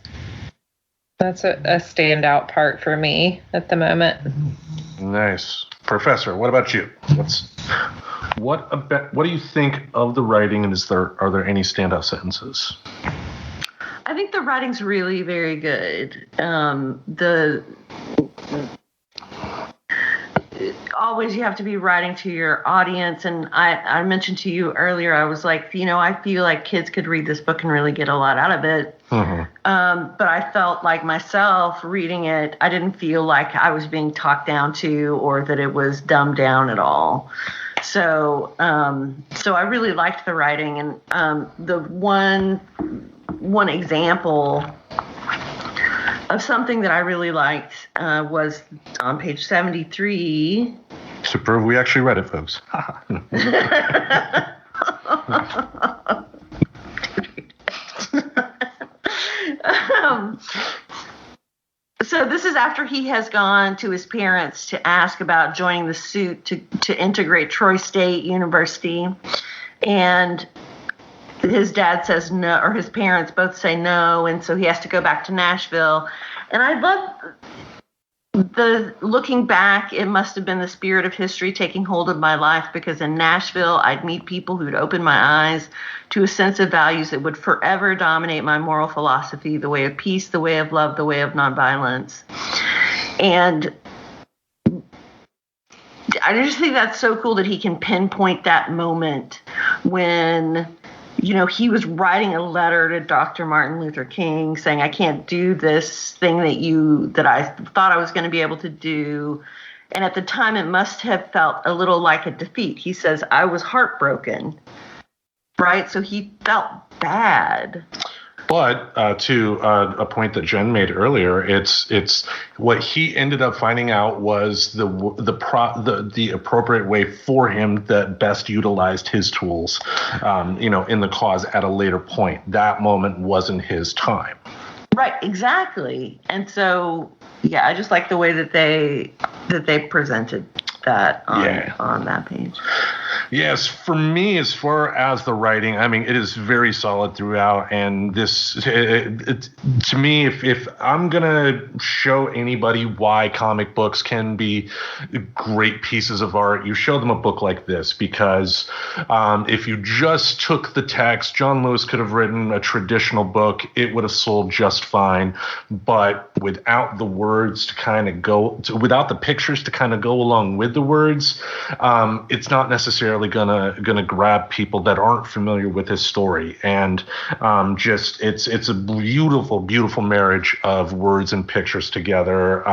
a standout part for me at the moment. Nice. Professor, what about you? What do you think of the writing, and are there any standout sentences? I think the writing's really very good. Always you have to be writing to your audience, and I mentioned to you earlier, I was like, I feel like kids could read this book and really get a lot out of it. Mm-hmm. But I felt like myself reading it, I didn't feel like I was being talked down to or that it was dumbed down at all. So I really liked the writing, and the one example of something that I really liked was on page 73. To prove we actually read it, folks. So this is after he has gone to his parents to ask about joining the suit to integrate Troy State University. And his dad says no, or his parents both say no, and so he has to go back to Nashville. And I love looking back, it must have been the spirit of history taking hold of my life, because in Nashville, I'd meet people who'd open my eyes to a sense of values that would forever dominate my moral philosophy, the way of peace, the way of love, the way of nonviolence. And I just think that's so cool that he can pinpoint that moment when, he was writing a letter to Dr. Martin Luther King saying, I can't do this thing that I thought I was going to be able to do. And at the time, it must have felt a little like a defeat. He says, I was heartbroken, right? So he felt bad. But to a point that Jen made earlier, it's what he ended up finding out was the appropriate way for him that best utilized his tools, in the cause at a later point. That moment wasn't his time. Right, exactly. And so, yeah, I just like the way that they presented that on that page. Yes, for me, as far as the writing, I mean, it is very solid throughout. And this, to me, if I'm going to show anybody why comic books can be great pieces of art, you show them a book like this. Because if you just took the text, John Lewis could have written a traditional book. It would have sold just fine. But without the words to kind of without the pictures to kind of go along with the words, it's not necessarily gonna grab people that aren't familiar with his story. And it's a beautiful marriage of words and pictures together.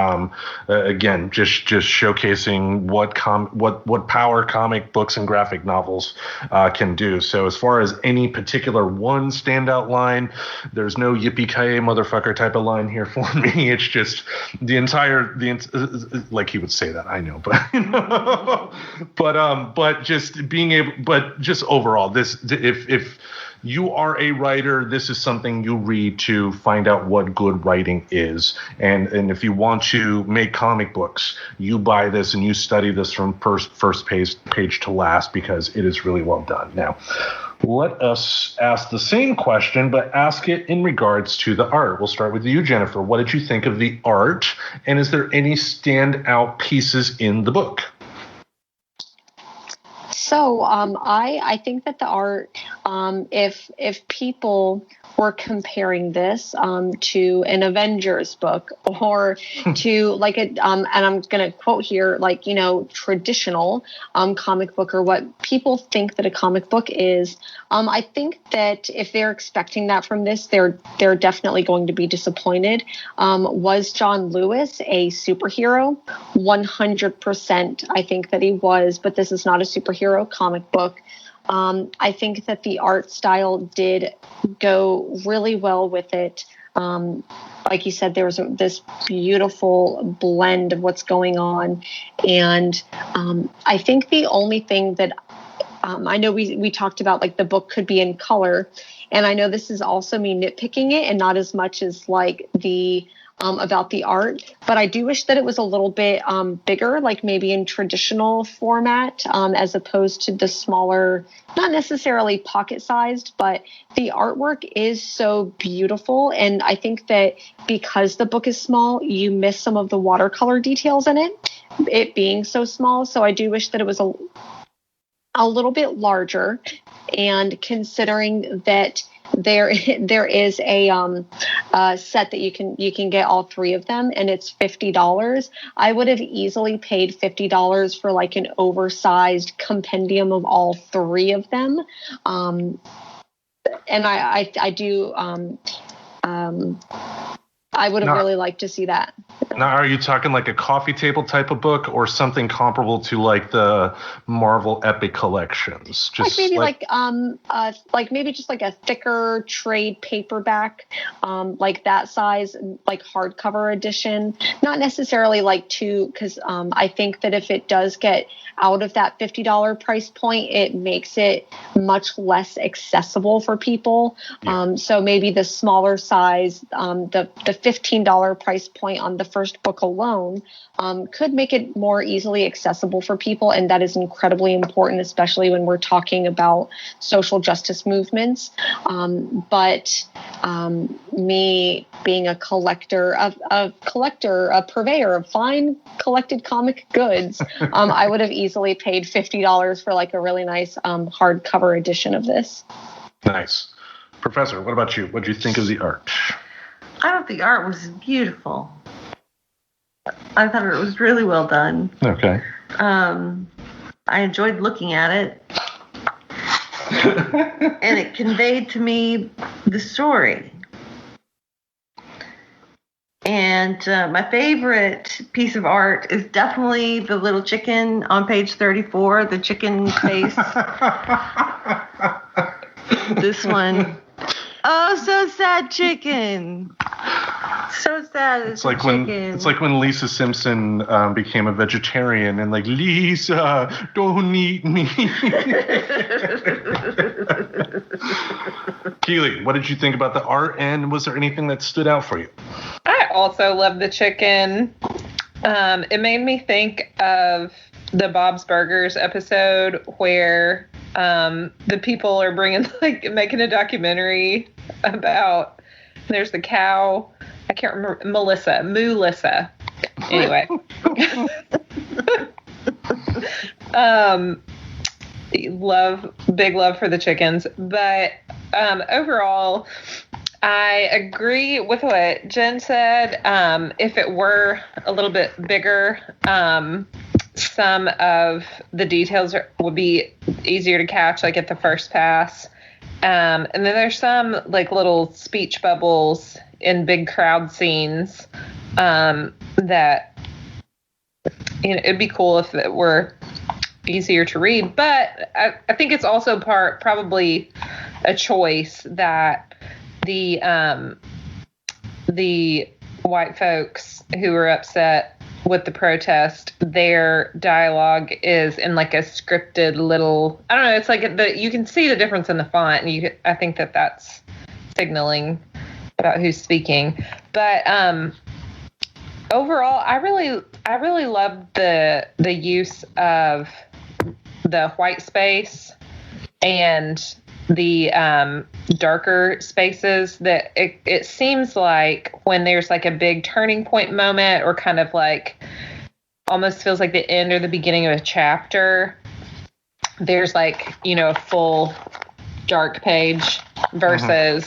Again, just showcasing what power comic books and graphic novels can do. So as far as any particular one standout line, there's no yippee-ki-yay motherfucker type of line here for me. It's just like he would say that, I know, but just overall, if you are a writer, this is something you read to find out what good writing is. And if you want to make comic books, you buy this and you study this from first page to last, because it is really well done. Now, let us ask the same question, but ask it in regards to the art. We'll start with you, Jennifer. What did you think of the art? And is there any standout pieces in the book? So I think that the art, if people were comparing this to an Avengers book or to like and I'm going to quote here, traditional comic book, or what people think that a comic book is, I think that if they're expecting that from this, they're definitely going to be disappointed. Was John Lewis a superhero? 100%. I think that he was, but this is not a superhero comic book. I think that the art style did go really well with it. Like you said, there was this beautiful blend of what's going on. And I think the only thing that I know we talked about, like, the book could be in color. And I know this is also me nitpicking it, and not as much as like the about the art, but I do wish that it was a little bit bigger, like maybe in traditional format, as opposed to the smaller, not necessarily pocket-sized, but the artwork is so beautiful. And I think that because the book is small, you miss some of the watercolor details in it being so small. So I do wish that it was a little bit larger. And considering that there is a set that you can get all three of them, and it's $50. I would have easily paid $50 for like an oversized compendium of all three of them. And I do. I would have really liked to see that. Now, are you talking like a coffee table type of book, or something comparable to like the Marvel Epic collections? Just like maybe just like a thicker trade paperback, like that size, like hardcover edition. Not necessarily like because I think that if it does get out of that $50 price point, it makes it much less accessible for people. Yeah. So maybe the smaller size, the $15 price point on the first book alone, could make it more easily accessible for people. And that is incredibly important, especially when we're talking about social justice movements. But me being a collector, a purveyor of fine collected comic goods, I would have easily paid $50 for like a really nice hardcover edition of this. Nice. Professor, what about you? What did you think of the art? I thought the art was beautiful. I thought it was really well done. Okay. I enjoyed looking at it. And it conveyed to me the story. And my favorite piece of art is definitely the little chicken on page 34, the chicken face. This one. Oh, so sad chicken. So sad. It's like when Lisa Simpson became a vegetarian and like, Lisa, don't eat me. Keely, what did you think about the art, and was there anything that stood out for you? I also love the chicken. It made me think of the Bob's Burgers episode where the people are making a documentary about, there's the cow, I can't remember, Melissa. Anyway. Big love for the chickens. But overall, I agree with what Jen said. If it were a little bit bigger, some of the details would be easier to catch, like at the first pass. And then there's some like little speech bubbles in big crowd scenes that, it'd be cool if it were easier to read. But I think it's also probably a choice that the white folks who were upset with the protest, their dialogue is in like a scripted little, I don't know, it's like you can see the difference in the font, and I think that that's signaling about who's speaking. But overall, I really loved the use of the white space and the darker spaces. That it seems like when there's like a big turning point moment, or kind of like almost feels like the end or the beginning of a chapter, there's like, a full dark page versus,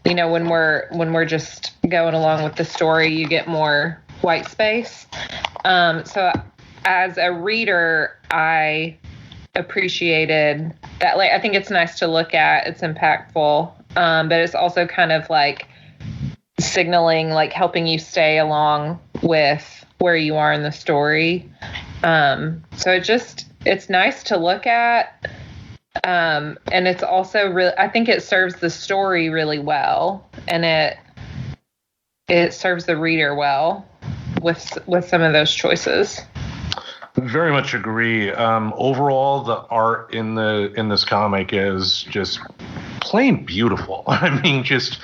when we're just going along with the story, you get more white space. So as a reader, I appreciated that. Like, I think it's nice to look at, it's impactful, but it's also kind of like signaling, like helping you stay along with where you are in the story. So it's nice to look at, and it's also really, I think it serves the story really well, and it serves the reader well with some of those choices. Very much agree. Overall, the art in this comic is just plain beautiful. I mean, just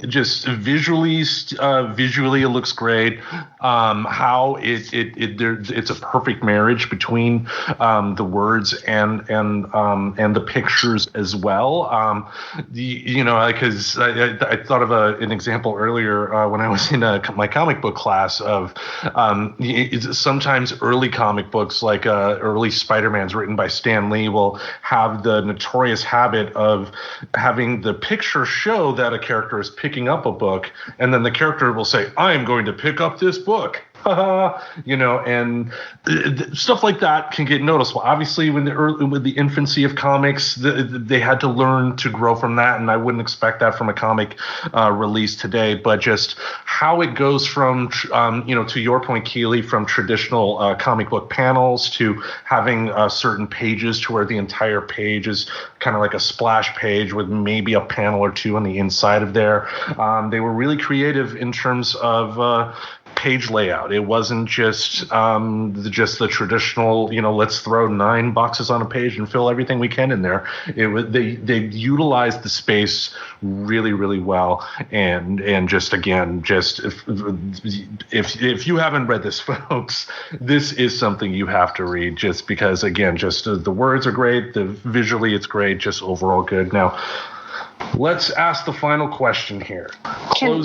just visually it looks great. How it's a perfect marriage between the words and the pictures as well. Because I thought of an example earlier when I was in my comic book class of sometimes early comic books, like early Spider-Man's written by Stan Lee, will have the notorious habit of having the picture show that a character is picking up a book, and then the character will say, "I'm going to pick up this book." And stuff like that can get noticeable. Obviously, with the infancy of comics, they had to learn to grow from that, and I wouldn't expect that from a comic release today. But just how it goes from, to your point, Keely, from traditional comic book panels to having certain pages to where the entire page is kind of like a splash page with maybe a panel or two on the inside of there. They were really creative in terms of page layout. It wasn't just the traditional, let's throw 9 boxes on a page and fill everything we can in there. They utilized the space really, really well. And if you haven't read this, folks, this is something you have to read, just because, again, just the words are great, visually it's great, just overall good. Now, let's ask the final question here. Can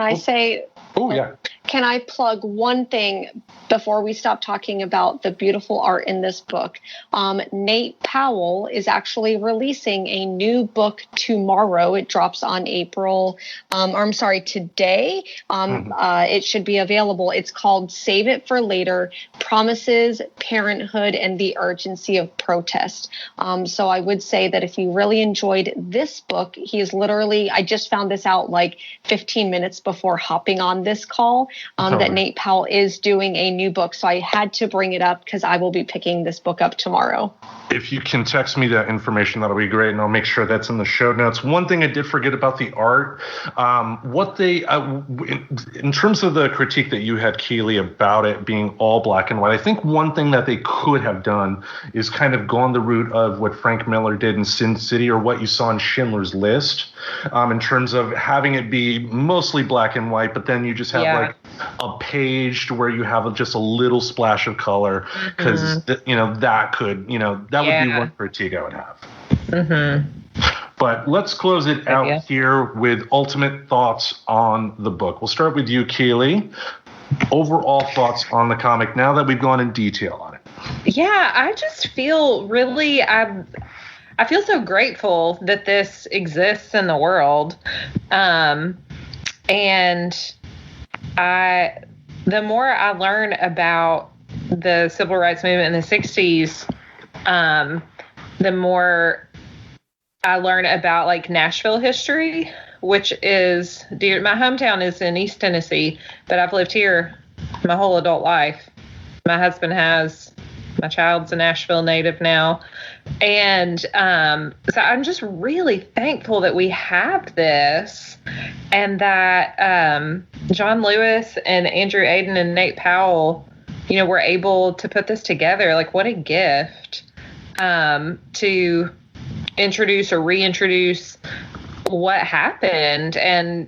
I say? Oh, yeah. Can I plug one thing before we stop talking about the beautiful art in this book? Nate Powell is actually releasing a new book tomorrow. It drops on today. It should be available. It's called Save It for Later, Promises, Parenthood, and the Urgency of Protest. So I would say that if you really enjoyed this book, I just found this out like 15 minutes before hopping on this call. That Nate Powell is doing a new book. So I had to bring it up because I will be picking this book up tomorrow. If you can text me that information, that'll be great, and I'll make sure that's in the show notes. One thing I did forget about the art, in terms of the critique that you had, Keely, about it being all black and white, I think one thing that they could have done is kind of gone the route of what Frank Miller did in Sin City, or what you saw in Schindler's List, in terms of having it be mostly black and white, but then you just have like a page to where you have just a little splash of color, because that would be one critique I would have. But let's close it out here with ultimate thoughts on the book. We'll start with you, Keely. Overall thoughts on the comic now that we've gone in detail on it. Yeah, I just feel really, I feel so grateful that this exists in the world. And the more I learn about the civil rights movement in the 60s, the more I learn about like Nashville history, which is dear. My hometown is in East Tennessee, but I've lived here my whole adult life. My husband has. My child's a Nashville native now. And so I'm just really thankful that we have this, and that John Lewis and Andrew Aiden and Nate Powell, were able to put this together. Like, what a gift to introduce or reintroduce what happened, and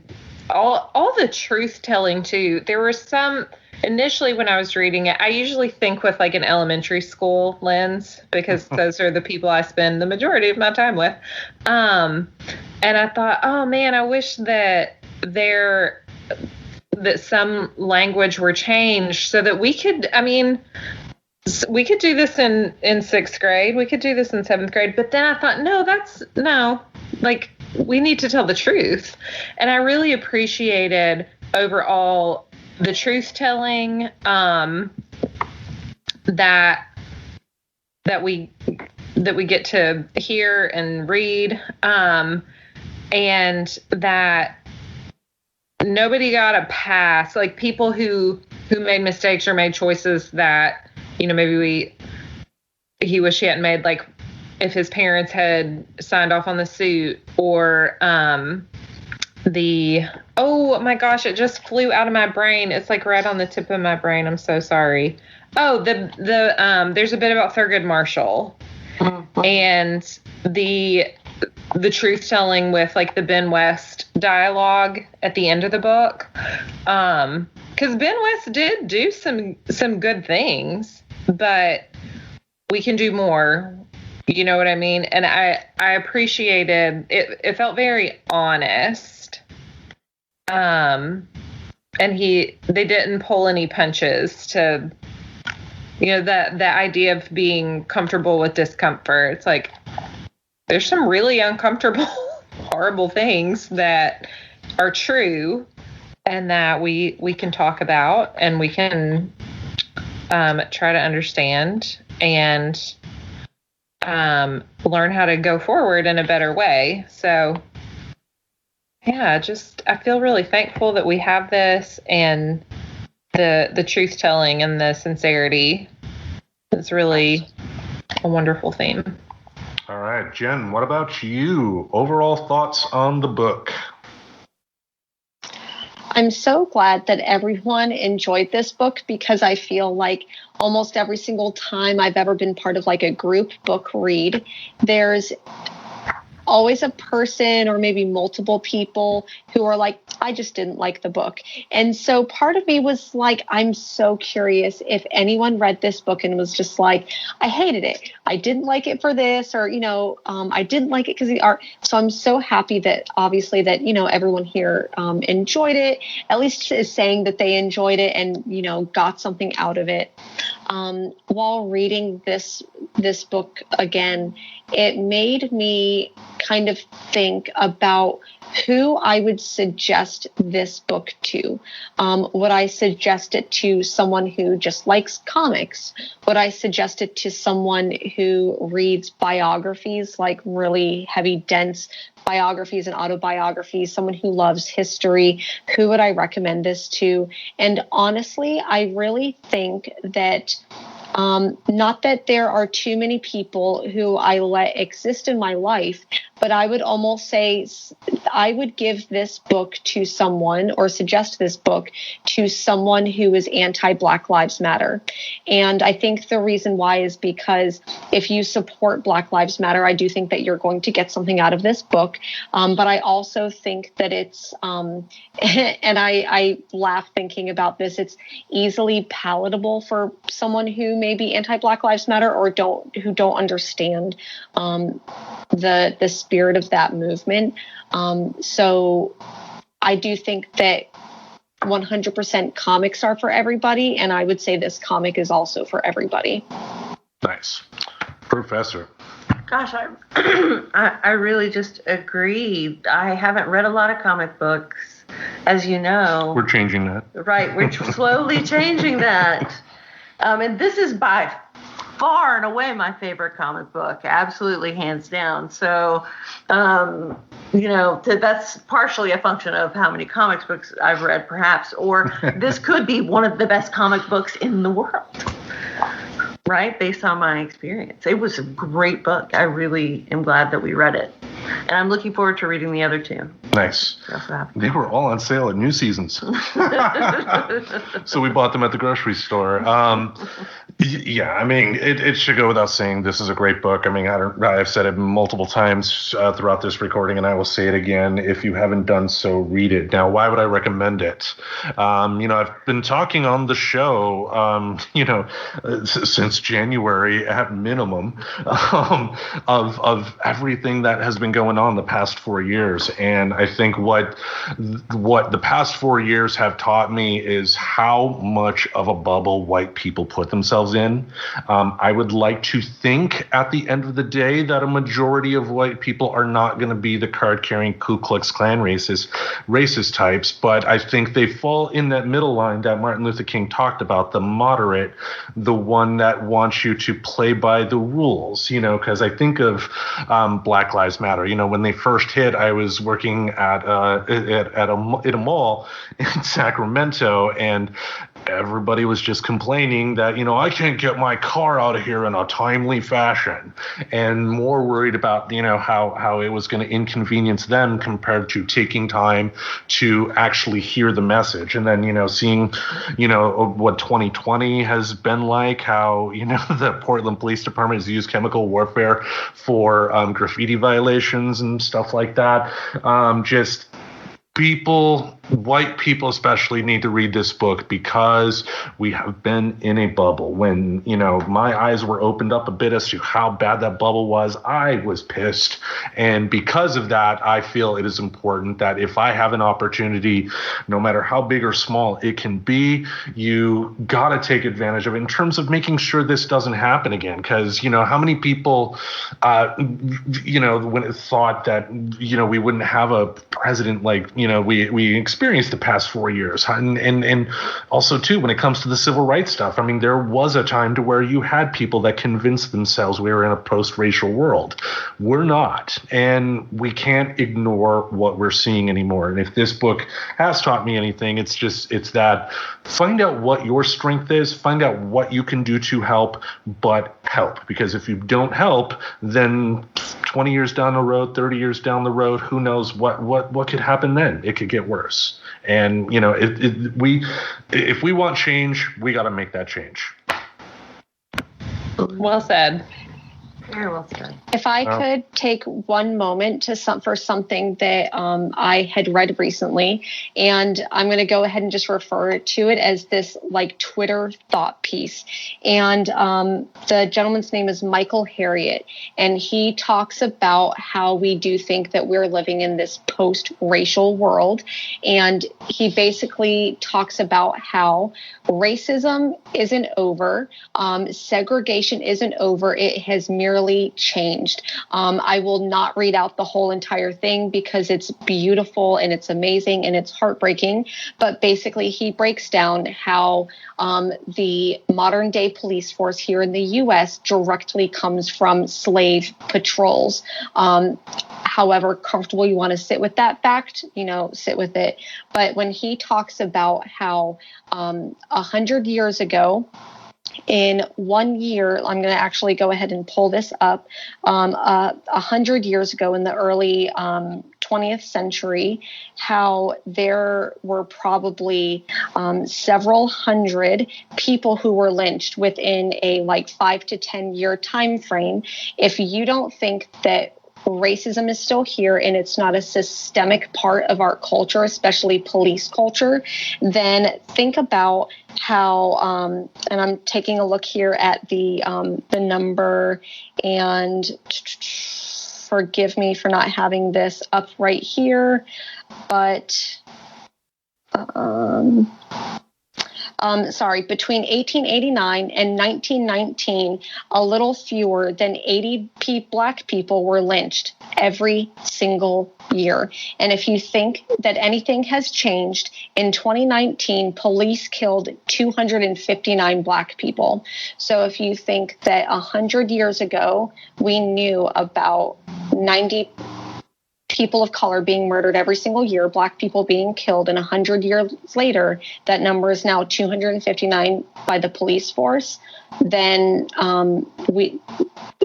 all the truth telling too. There were some initially when I was reading it, I usually think with like an elementary school lens, because those are the people I spend the majority of my time with. And I thought, oh man, I wish that some language were changed so that we could do this in 6th grade. We could do this in 7th grade. But then I thought, we need to tell the truth. And I really appreciated overall the truth telling that we get to hear and read, and that nobody got a pass. Like, people who made mistakes or made choices that maybe he wish he hadn't made, like if his parents had signed off on the suit, or oh my gosh, it just flew out of my brain. It's like right on the tip of my brain. I'm so sorry. Oh, there's a bit about Thurgood Marshall and the truth telling with like the Ben West dialogue at the end of the book. Because Ben West did do some good things, but we can do more. You know what I mean? And I appreciated it. It felt very honest. And they didn't pull any punches to, the idea of being comfortable with discomfort. It's like, there's some really uncomfortable, horrible things that are true and that we can talk about and we can try to understand and learn how to go forward in a better way. So yeah, I feel really thankful that we have this, and the truth telling and the sincerity is really a wonderful theme. All right, Jen, what about you? Overall thoughts on the book? I'm so glad that everyone enjoyed this book, because I feel like almost every single time I've ever been part of like a group book read, there's always a person or maybe multiple people who are like, I just didn't like the book. And so part of me was like, I'm so curious if anyone read this book and was just like, I hated it. I didn't like it for this, or, I didn't like it because of the art. So I'm so happy that obviously that, everyone here enjoyed it, at least is saying that they enjoyed it and, got something out of it. While reading this book again, it made me kind of think about who I would suggest this book to. Would I suggest it to someone who just likes comics? Would I suggest it to someone who reads biographies, like really heavy, dense biographies and autobiographies, someone who loves history? Who would I recommend this to? And honestly, I really think that not that there are too many people who I let exist in my life, but I would almost say I would give this book to someone, or suggest this book to someone who is anti-Black Lives Matter. And I think the reason why is because if you support Black Lives Matter, I do think that you're going to get something out of this book. But I also think that it's, and I laugh thinking about this, it's easily palatable for someone who may be anti-Black Lives Matter or who don't understand the spirit of that movement. So I do think that 100% comics are for everybody, and I would say this comic is also for everybody. Nice. Professor. Gosh, I really just agree. I haven't read a lot of comic books, as you know. We're changing that. Right, we're slowly changing that. And this is by far and away my favorite comic book, absolutely hands down. So, that's partially a function of how many comics books I've read, perhaps, or this could be one of the best comic books in the world, right? Based on my experience. It was a great book. I really am glad that we read it. And I'm looking forward to reading the other two. Nice. They were all on sale at New Seasons. So we bought them at the grocery store. Yeah, I mean, it should go without saying this is a great book. I mean, I've said it multiple times throughout this recording, and I will say it again. If you haven't done so, read it. Now, why would I recommend it? I've been talking on the show, since January at minimum, of everything that has been going on the past 4 years. And I think what the past 4 years have taught me is how much of a bubble white people put themselves in. I would like to think at the end of the day that a majority of white people are not going to be the card-carrying Ku Klux Klan racist types, but I think they fall in that middle line that Martin Luther King talked about, the moderate, the one that wants you to play by the rules, because I think of Black Lives Matter. When they first hit, I was working at a mall in Sacramento, and everybody was just complaining that, I can't get my car out of here in a timely fashion, and more worried about, how it was going to inconvenience them compared to taking time to actually hear the message. And then, seeing, what 2020 has been like, how, the Portland Police Department has used chemical warfare for graffiti violations and stuff like that. Just white people especially, need to read this book, because we have been in a bubble. When, my eyes were opened up a bit as to how bad that bubble was, I was pissed. And because of that, I feel it is important that if I have an opportunity, no matter how big or small it can be, you got to take advantage of it in terms of making sure this doesn't happen again. Because, how many people, when it thought that, we wouldn't have a president like, we experienced the past 4 years. And also, too, when it comes to the civil rights stuff, I mean, there was a time to where you had people that convinced themselves we were in a post-racial world. We're not. And we can't ignore what we're seeing anymore. And if this book has taught me anything, it's that find out what your strength is, find out what you can do to help, but help. Because if you don't help, then 20 years down the road, 30 years down the road, who knows what could happen then? It could get worse. And, if we want change, we got to make that change. Well said. Very well said. If I could take one moment for something that I had read recently, and I'm going to go ahead and just refer to it as this Twitter thought piece. And the gentleman's name is Michael Harriot, and he talks about how we do think that we're living in this post-racial world. And he basically talks about how racism isn't over, segregation isn't over, it has merely changed. I will not read out the whole entire thing because it's beautiful and it's amazing and it's heartbreaking. But basically, he breaks down how the modern day police force here in the U.S. directly comes from slave patrols. However comfortable you want to sit with that fact, sit with it. But when he talks about how 100 years ago, in 1 year, I'm going to actually go ahead and pull this up. 100 years ago, in the early 20th century, how there were probably several hundred people who were lynched within a 5 to 10 year time frame. If you don't think that racism is still here and it's not a systemic part of our culture, especially police culture, then think about how, and I'm taking a look here at the number, and forgive me for not having this up right here, but between 1889 and 1919, a little fewer than 80 Black people were lynched every single year. And if you think that anything has changed, in 2019, police killed 259 Black people. So if you think that 100 years ago, we knew about 90 people of color being murdered every single year, Black people being killed, and 100 years later, that number is now 259 by the police force, then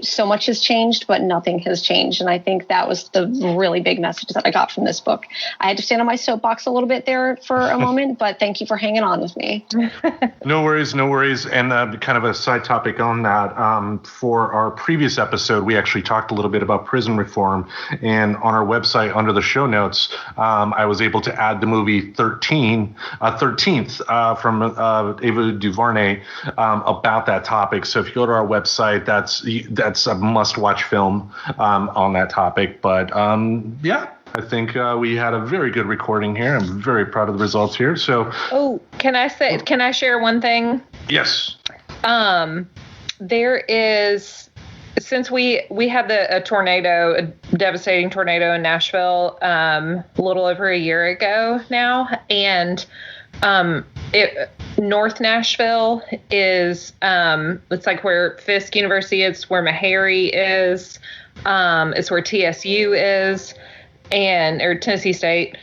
so much has changed, but nothing has changed. And I think that was the really big message that I got from this book. I had to stand on my soapbox a little bit there for a moment, but thank you for hanging on with me. No worries. And kind of a side topic on that. For our previous episode, we actually talked a little bit about prison reform, and on our website under the show notes, I was able to add the movie 13th from Ava DuVernay about that topic. So if you go to our website, that's a must-watch film on that topic. But I think we had a very good recording here. I'm very proud of the results here. So, can I share one thing? Yes. There is, since we had a devastating tornado in Nashville a little over a year ago now, and North Nashville is it's where Fisk University is, where Meharry is, it's where TSU is, or Tennessee State,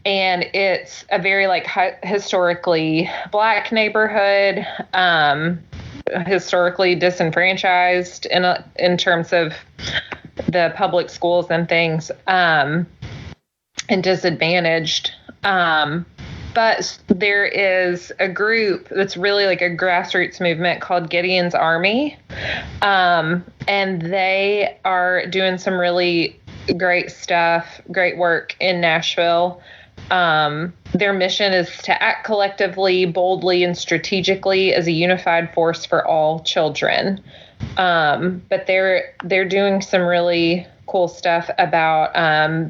and it's a very like historically Black neighborhood, historically disenfranchised in terms of the public schools and things, and disadvantaged. But there is a group that's really like a grassroots movement called Gideon's Army. And they are doing some really great stuff, great work in Nashville. Their mission is to act collectively, boldly, and strategically as a unified force for all children. But they're doing some really cool stuff about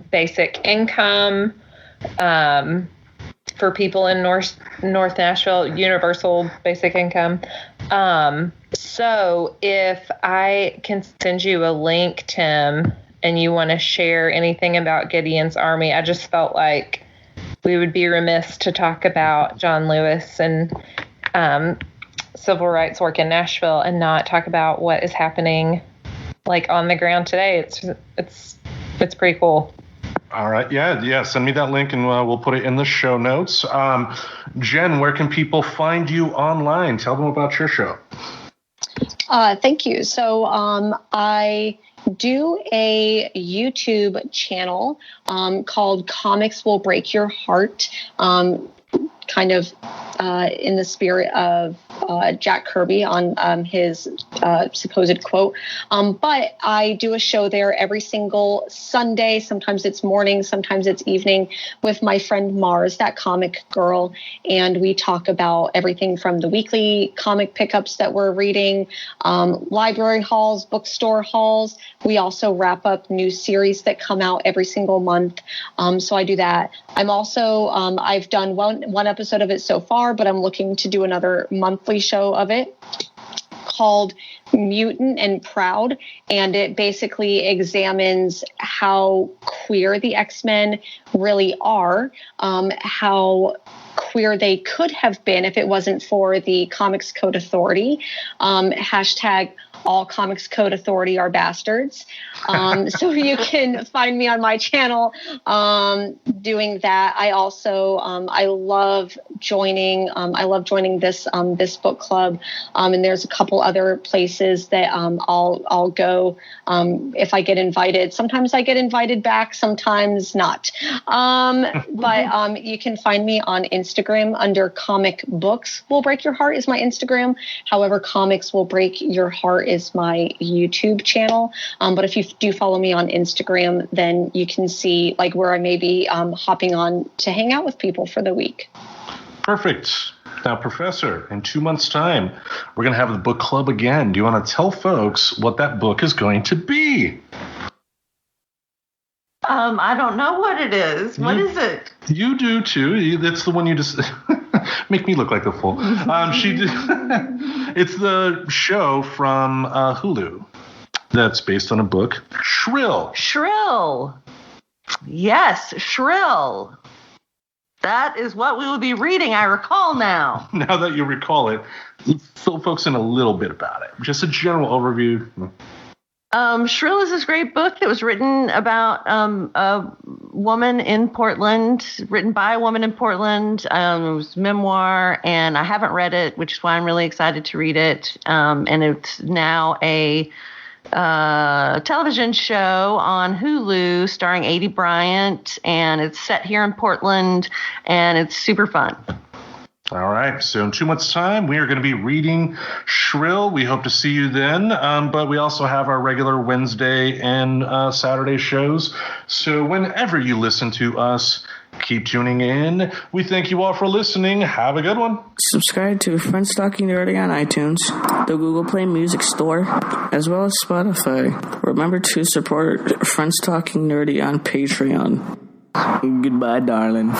basic income, for people in North Nashville, universal basic income. So if I can send you a link, Tim, and you want to share anything about Gideon's Army, I just felt like we would be remiss to talk about John Lewis and civil rights work in Nashville and not talk about what is happening like on the ground today. It's pretty cool. All right. Yeah. Send me that link and we'll put it in the show notes. Jen, where can people find you online? Tell them about your show. Thank you. So I do a YouTube channel called Comics Will Break Your Heart, kind of in the spirit of Jack Kirby on his supposed quote. But I do a show there every single Sunday. Sometimes it's morning, sometimes it's evening, with my friend Mars, that comic girl. And we talk about everything from the weekly comic pickups that we're reading, library hauls, bookstore hauls. We also wrap up new series that come out every single month. So I do that. I'm also, I've done one episode of it so far, but I'm looking to do another monthly show of it called Mutant and Proud. And it basically examines how queer the X-Men really are, how queer they could have been if it wasn't for the Comics Code Authority. Hashtag all Comics Code Authority are bastards. So you can find me on my channel doing that. I also I love joining this book club, and there's a couple other places that I'll go if I get invited. Sometimes I get invited back, sometimes not. But you can find me on Instagram under Comic Books Will Break Your Heart is my Instagram. However, Comics Will Break Your Heart is my YouTube channel. But if you do follow me on Instagram, then you can see like where I may be hopping on to hang out with people for the week. Perfect. Now, Professor, in 2 months' time, we're going to have the book club again. Do you want to tell folks what that book is going to be? I don't know what it is. What is it? You do, too. That's the one you just... Make me look like a fool. It's the show from Hulu that's based on a book, Shrill. Shrill. Yes, Shrill. That is what we will be reading, I recall now. Now that you recall it, fill folks in a little bit about it. Just a general overview. Shrill is this great book that was written about a woman in Portland, written by a woman in Portland. It was memoir, and I haven't read it, which is why I'm really excited to read it. And it's now a television show on Hulu starring Adie Bryant, and it's set here in Portland, and it's super fun. All right. So in 2 months' time, we are going to be reading Shrill. We hope to see you then. But we also have our regular Wednesday and Saturday shows. So whenever you listen to us, keep tuning in. We thank you all for listening. Have a good one. Subscribe to Friends Talking Nerdy on iTunes, the Google Play Music Store, as well as Spotify. Remember to support Friends Talking Nerdy on Patreon. Goodbye, darling.